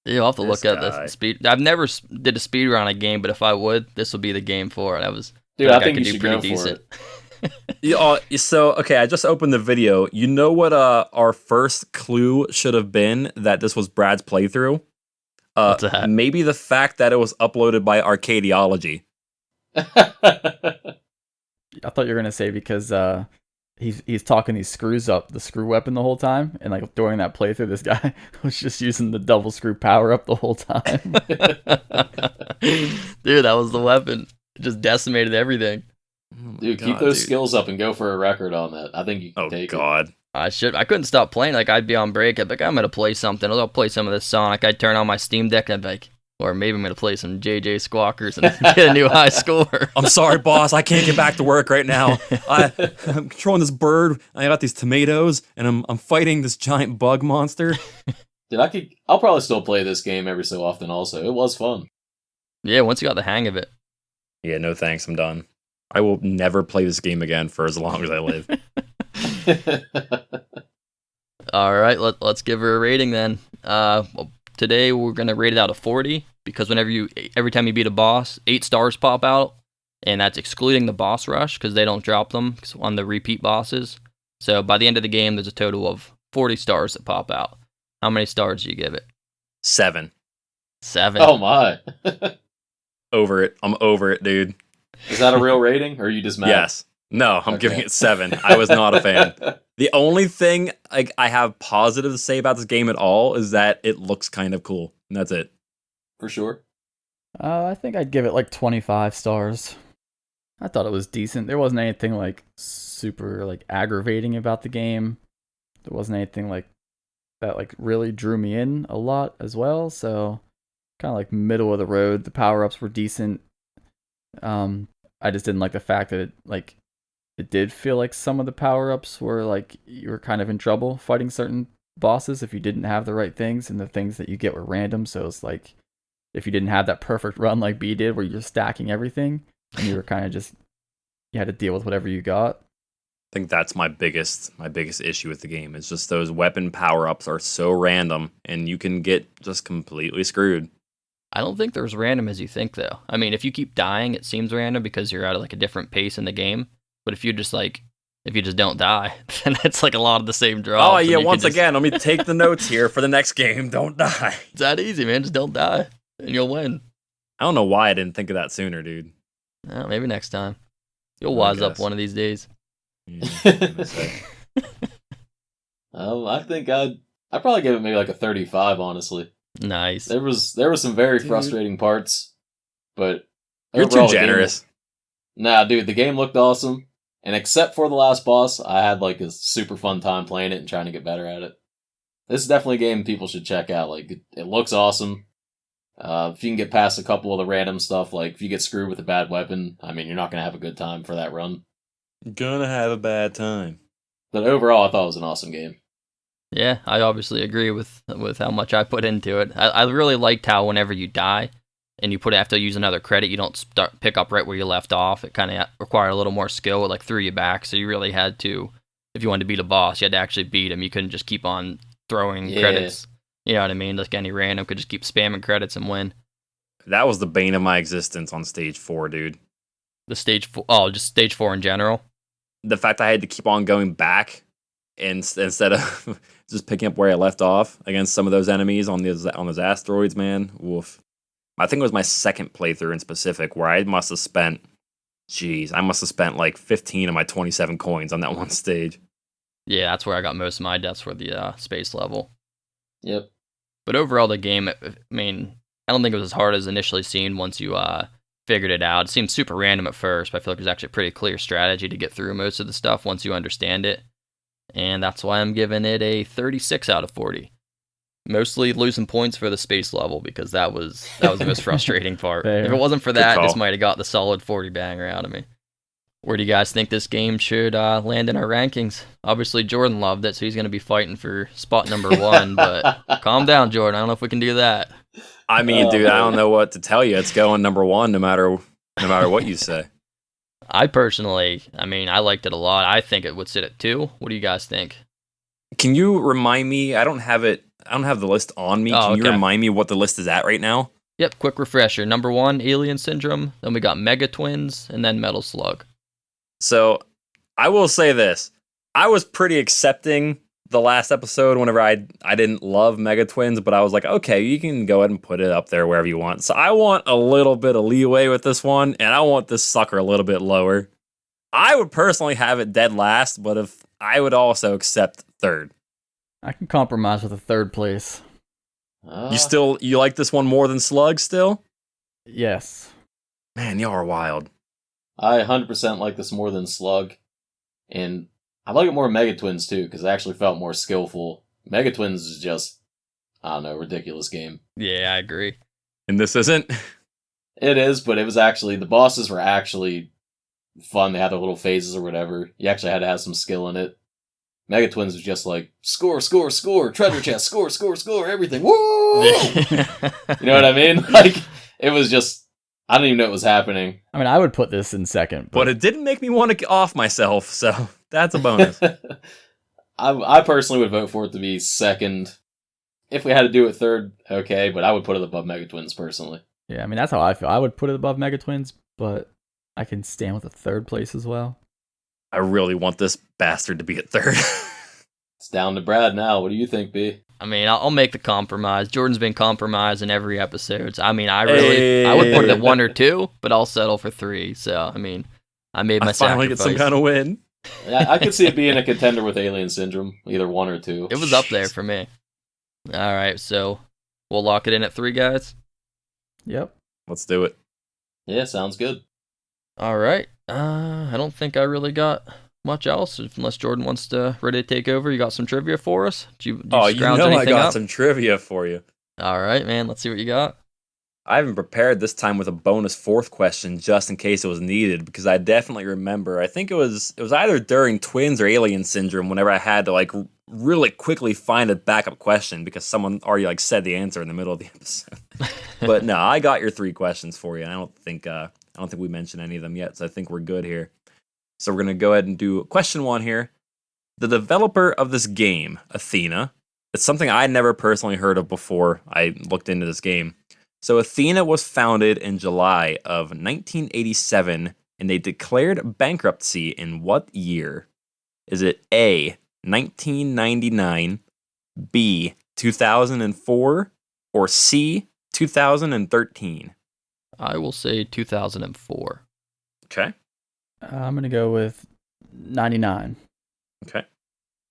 Speaker 1: Yeah, I'll have to
Speaker 4: This
Speaker 1: look at
Speaker 4: guy.
Speaker 1: the speed. I've never did a speed run on a game, but if I would, this would be the game for it.
Speaker 2: Dude, I think you
Speaker 1: could
Speaker 2: should
Speaker 1: do
Speaker 2: go
Speaker 1: pretty
Speaker 2: for it.
Speaker 4: So okay, I just opened the video. You know what our first clue should have been that this was Brad's playthrough?
Speaker 1: What's that?
Speaker 4: Maybe the fact that it was uploaded by Arcadiology.
Speaker 3: I thought you were gonna say because he's talking these screws up the screw weapon the whole time, and during that playthrough, this guy was just using the double screw power up the whole time.
Speaker 1: Dude, that was the weapon. It just decimated everything.
Speaker 2: Dude, keep those skills up and go for a record on that. I think you can take
Speaker 4: God.
Speaker 1: I couldn't stop playing. I'd be on break. I'd be like, I'm gonna play something. I'll play some of this Sonic. I'd turn on my Steam Deck and I'd be like, Or maybe I'm going to play some JJ Squawkers and get a new high score.
Speaker 4: I'm sorry, boss. I can't get back to work right now. I'm controlling this bird. I got these tomatoes, and I'm fighting this giant bug monster.
Speaker 2: Dude, I'll probably still play this game every so often also. It was fun.
Speaker 1: Yeah, once you got the hang of it.
Speaker 4: Yeah, no thanks. I'm done. I will never play this game again for as long as I live.
Speaker 1: All right, let's give her a rating then. Well, today we're gonna rate it out of 40 because every time you beat a boss, 8 stars pop out, and that's excluding the boss rush because they don't drop them on the repeat bosses. So by the end of the game, there's a total of 40 stars that pop out. How many stars do you give it?
Speaker 4: 7.
Speaker 1: 7.
Speaker 2: Oh my.
Speaker 4: Over it. I'm over it, dude.
Speaker 2: Is that a real rating, or are you just mad?
Speaker 4: Yes. No, I'm
Speaker 2: Okay.
Speaker 4: giving it 7. I was not a fan. The only thing I have positive to say about this game at all is that it looks kind of cool. And that's it.
Speaker 2: For sure.
Speaker 3: I think I'd give it like 25 stars. I thought it was decent. There wasn't anything like super like aggravating about the game. There wasn't anything like that like really drew me in a lot as well. So kind of like middle of the road. The power-ups were decent. I just didn't like the fact that it did feel like some of the power-ups were like you were kind of in trouble fighting certain bosses if you didn't have the right things, and the things that you get were random. So it's like if you didn't have that perfect run like B did where you're stacking everything and you were kind of just you had to deal with whatever you got.
Speaker 4: I think that's my biggest issue with the game. It's just those weapon power-ups are so random and you can get just completely screwed.
Speaker 1: I don't think they're as random as you think, though. I mean, if you keep dying, it seems random because you're at like a different pace in the game. But if you just don't die, then it's like a lot of the same drops.
Speaker 4: Oh yeah, once again, let me take the notes here for the next game. Don't die.
Speaker 1: It's that easy, man. Just don't die, and you'll win.
Speaker 4: I don't know why I didn't think of that sooner, dude.
Speaker 1: Well, maybe next time. You'll
Speaker 4: I
Speaker 1: wise up
Speaker 4: guess.
Speaker 1: one of these days.
Speaker 4: Yeah, I'm gonna say.
Speaker 2: I think I'd probably give it maybe like a 35, honestly.
Speaker 1: Nice.
Speaker 2: There was some very
Speaker 4: Dude.
Speaker 2: frustrating parts, but
Speaker 4: You're
Speaker 2: overall,
Speaker 4: too
Speaker 2: the game-
Speaker 4: generous.
Speaker 2: Nah, dude, the game looked awesome, and except for the last boss, I had like a super fun time playing it and trying to get better at it. This is definitely a game people should check out. Like, it looks awesome. If you can get past a couple of the random stuff, like if you get screwed with a bad weapon, I mean, you're not gonna have a good time for that run.
Speaker 4: Gonna have a bad time.
Speaker 2: But overall, I thought it was an awesome game.
Speaker 1: Yeah, I obviously agree with how much I put into it. I really liked how whenever you die and you have to use another credit, you don't pick up right where you left off. It kind of required a little more skill. It like threw you back, so you really had to, if you wanted to beat a boss, you had to actually beat him. You couldn't just keep on throwing
Speaker 2: Yeah.
Speaker 1: credits. You know what I mean? Like any random could just keep spamming credits and win.
Speaker 4: That was the bane of my existence on stage 4, dude.
Speaker 1: The just stage 4 in general.
Speaker 4: The fact I had to keep on going back instead of just picking up where I left off against some of those enemies on those asteroids, man. Woof. I think it was my second playthrough in specific where I must have spent like 15 of my 27 coins on that one stage.
Speaker 1: Yeah, that's where I got most of my deaths for the space level.
Speaker 2: Yep.
Speaker 1: But overall, the game, I mean, I don't think it was as hard as initially seen once you figured it out. It seemed super random at first, but I feel like there's actually a pretty clear strategy to get through most of the stuff once you understand it. And that's why I'm giving it a 36 out of 40. Mostly losing points for the space level because that was the most frustrating part.
Speaker 3: Fair.
Speaker 1: If it wasn't for that,
Speaker 4: call.
Speaker 1: this might have got the solid 40 banger out of me. Where do you guys think this game should land in our rankings? Obviously, Jordan loved it, so he's going to be fighting for spot number 1. But calm down, Jordan. I don't know if we can do that.
Speaker 4: I mean, dude, I don't know what to tell you. It's going number 1 no matter what you say.
Speaker 1: I personally, I liked it a lot. I think it would sit at 2. What do you guys think?
Speaker 4: Can you remind me? I don't have the list on me.
Speaker 1: Oh,
Speaker 4: Can you
Speaker 1: okay.
Speaker 4: remind me what the list is at right now?
Speaker 1: Yep, quick refresher. Number 1, Alien Syndrome. Then we got Mega Twins, and then Metal Slug.
Speaker 4: So I will say this. I was pretty accepting the last episode whenever I didn't love Mega Twins, but I was like, okay, you can go ahead and put it up there wherever you want. So I want a little bit of leeway with this one, and I want this sucker a little bit lower. I would personally have it dead last, but if I would also accept 3rd.
Speaker 3: I can compromise with a 3rd place.
Speaker 4: You like this one more than Slug still?
Speaker 3: Yes.
Speaker 4: Man, y'all are wild.
Speaker 2: I 100% like this more than Slug, and I like it more than Mega Twins too because it actually felt more skillful. Mega Twins is just, I don't know, ridiculous game.
Speaker 1: Yeah, I agree.
Speaker 4: And this isn't?
Speaker 2: It is, but it was actually, the bosses were actually fun. They had their little phases or whatever. You actually had to have some skill in it. Mega Twins was just like, score, score, score, treasure chest, score, score, score, everything. Woo! You know what I mean? Like, it was just, I didn't even know it was happening.
Speaker 3: I mean, I would put this in second.
Speaker 4: But it didn't make me want to get off myself, so that's a bonus.
Speaker 2: I personally would vote for it to be second. If we had to do it third, okay, but I would put it above Mega Twins personally.
Speaker 3: Yeah, I mean, that's how I feel. I would put it above Mega Twins, but I can stand with a third place as well.
Speaker 4: I really want this bastard to be at third.
Speaker 2: It's down to Brad now. What do you think, B?
Speaker 1: I mean, I'll make the compromise. Jordan's been compromised in every episode. So, I mean, I would put it at 1 or 2, but I'll settle for 3. So, I mean, I made my
Speaker 4: I finally get some kind of win.
Speaker 2: Yeah, I could see it being a contender with Alien Syndrome, either 1 or 2.
Speaker 1: It was up there for me. All right, so we'll lock it in at 3, guys.
Speaker 3: Yep.
Speaker 4: Let's do it.
Speaker 2: Yeah, sounds good.
Speaker 1: All right. I don't think I really got much else, unless Jordan wants to ready to take over. You got some trivia for us?
Speaker 4: You know I got some trivia for you.
Speaker 1: All right, man. Let's see what you got.
Speaker 4: I haven't prepared this time with a bonus 4th question just in case it was needed, because I definitely remember. I think it was either during Twins or Alien Syndrome whenever I had to like really quickly find a backup question because someone already like said the answer in the middle of the episode. But no, I got your 3 questions for you. And I don't think we mentioned any of them yet, so I think we're good here. So we're gonna go ahead and do question 1 here. The developer of this game, Athena, it's something I never personally heard of before I looked into this game. So Athena was founded in July of 1987, and they declared bankruptcy in what year? Is it A, 1999, B, 2004, or C, 2013?
Speaker 1: I will say 2004.
Speaker 4: Okay.
Speaker 3: I'm going to go with 99.
Speaker 4: Okay.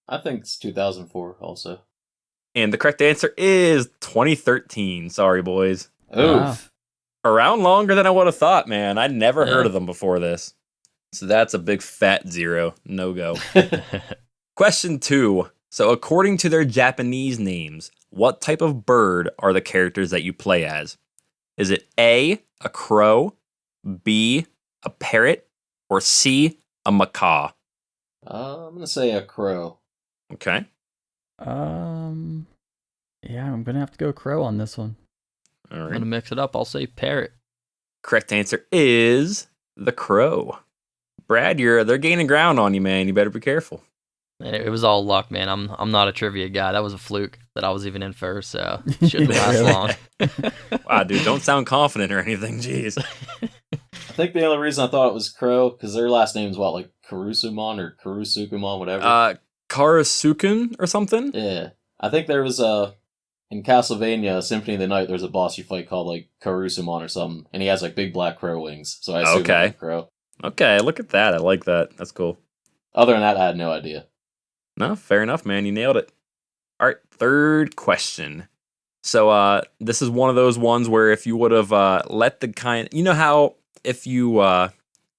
Speaker 2: I think it's 2004 also.
Speaker 4: And the correct answer is 2013. Sorry, boys.
Speaker 2: Oof.
Speaker 3: Wow.
Speaker 4: Around longer than I would have thought, man. I'd never heard of them before this. So that's a big fat 0. No go. Question 2. So according to their Japanese names, what type of bird are the characters that you play as? Is it A, a crow, B, a parrot, or C, a macaw?
Speaker 2: I'm gonna say a crow.
Speaker 4: Okay.
Speaker 3: Yeah, I'm going to have to go crow on this one.
Speaker 4: All
Speaker 1: I'm
Speaker 4: right.
Speaker 1: going to mix it up. I'll say parrot.
Speaker 4: Correct answer is the crow. Brad, they're gaining ground on you, man. You better be careful.
Speaker 1: It was all luck, man. I'm not a trivia guy. That was a fluke that I was even in first, so it shouldn't last
Speaker 3: Really?
Speaker 1: long.
Speaker 4: Wow, dude, don't sound confident or anything. Jeez.
Speaker 2: I think the only reason I thought it was crow, because their last name's what, like Karusumon or Karusukumon, whatever?
Speaker 4: Karasuken or something?
Speaker 2: Yeah. I think there was in Castlevania, Symphony of the Night, there's a boss you fight called like Karusumon or something, and he has like big black crow wings, so I assume
Speaker 4: Okay.
Speaker 2: it's crow.
Speaker 4: Okay, look at that. I like that. That's cool.
Speaker 2: Other than that, I had no idea.
Speaker 4: No, fair enough, man. You nailed it. All right, 3rd question. So this is one of those ones where if you would have let the kind... You know how if you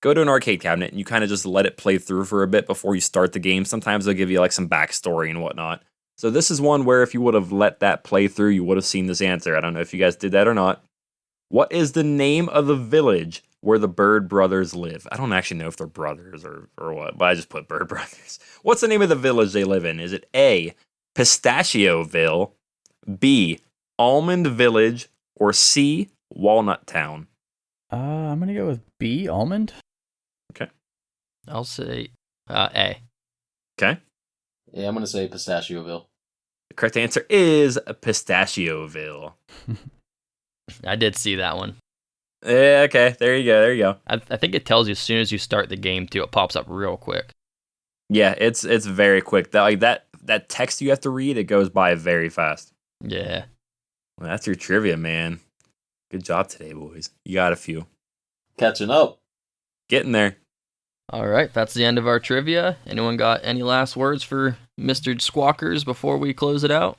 Speaker 4: go to an arcade cabinet and you kind of just let it play through for a bit before you start the game, sometimes they'll give you like some backstory and whatnot. So this is one where if you would have let that play through, you would have seen this answer. I don't know if you guys did that or not. What is the name of the village where the Bird Brothers live? I don't actually know if they're brothers or what, but I just put Bird Brothers. What's the name of the village they live in? Is it A, Pistachioville, B, Almond Village, or C, Walnut Town?
Speaker 3: I'm going to go with B, almond.
Speaker 1: I'll say A.
Speaker 4: Okay.
Speaker 2: Yeah, I'm gonna say Pistachioville.
Speaker 4: The correct answer is Pistachioville.
Speaker 1: I did see that one.
Speaker 4: Yeah, okay. There you go.
Speaker 1: I think it tells you as soon as you start the game, too. It pops up real quick.
Speaker 4: Yeah, it's very quick. That text you have to read, it goes by very fast.
Speaker 1: Yeah.
Speaker 4: Well, that's your trivia, man. Good job today, boys. You got a few.
Speaker 2: Catching up.
Speaker 4: Getting there.
Speaker 1: All right, that's the end of our trivia. Anyone got any last words for Mr. Squawkers before we close it out?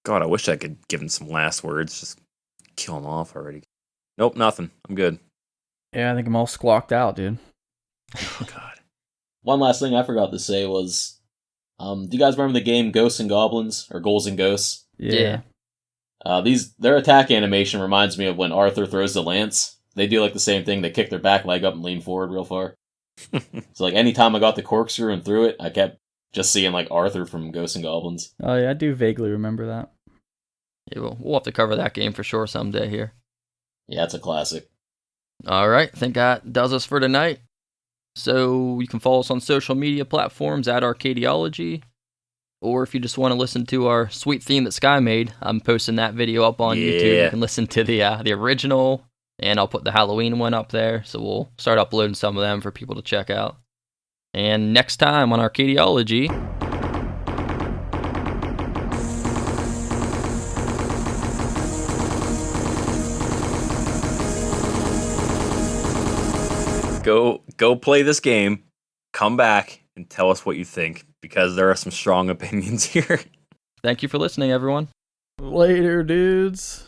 Speaker 4: God, I wish I could give him some last words. Just kill him off already. Nope, nothing. I'm good.
Speaker 3: Yeah, I think I'm all squawked out, dude.
Speaker 4: Oh, God.
Speaker 2: One last thing I forgot to say was, do you guys remember the game Ghosts and Goblins or Ghouls and Ghosts?
Speaker 1: Yeah.
Speaker 2: Their attack animation reminds me of when Arthur throws the lance. They do like the same thing. They kick their back leg up and lean forward real far. So like anytime I got the corkscrew and threw it, I kept just seeing like Arthur from Ghosts and Goblins.
Speaker 3: Oh yeah, I do vaguely remember that.
Speaker 1: Yeah, we'll have to cover that game for sure someday here.
Speaker 2: Yeah, it's a classic.
Speaker 1: All right, I think that does us for tonight. So you can follow us on social media platforms at Arcadiology. Or if you just want to listen to our sweet theme that Sky made, I'm posting that video up on YouTube. You can listen to the original, and I'll put the Halloween one up there. So we'll start uploading some of them for people to check out. And next time on Arcadiology,
Speaker 4: go play this game, come back, and tell us what you think, because there are some strong opinions here.
Speaker 1: thank you for listening, everyone.
Speaker 3: Later, dudes.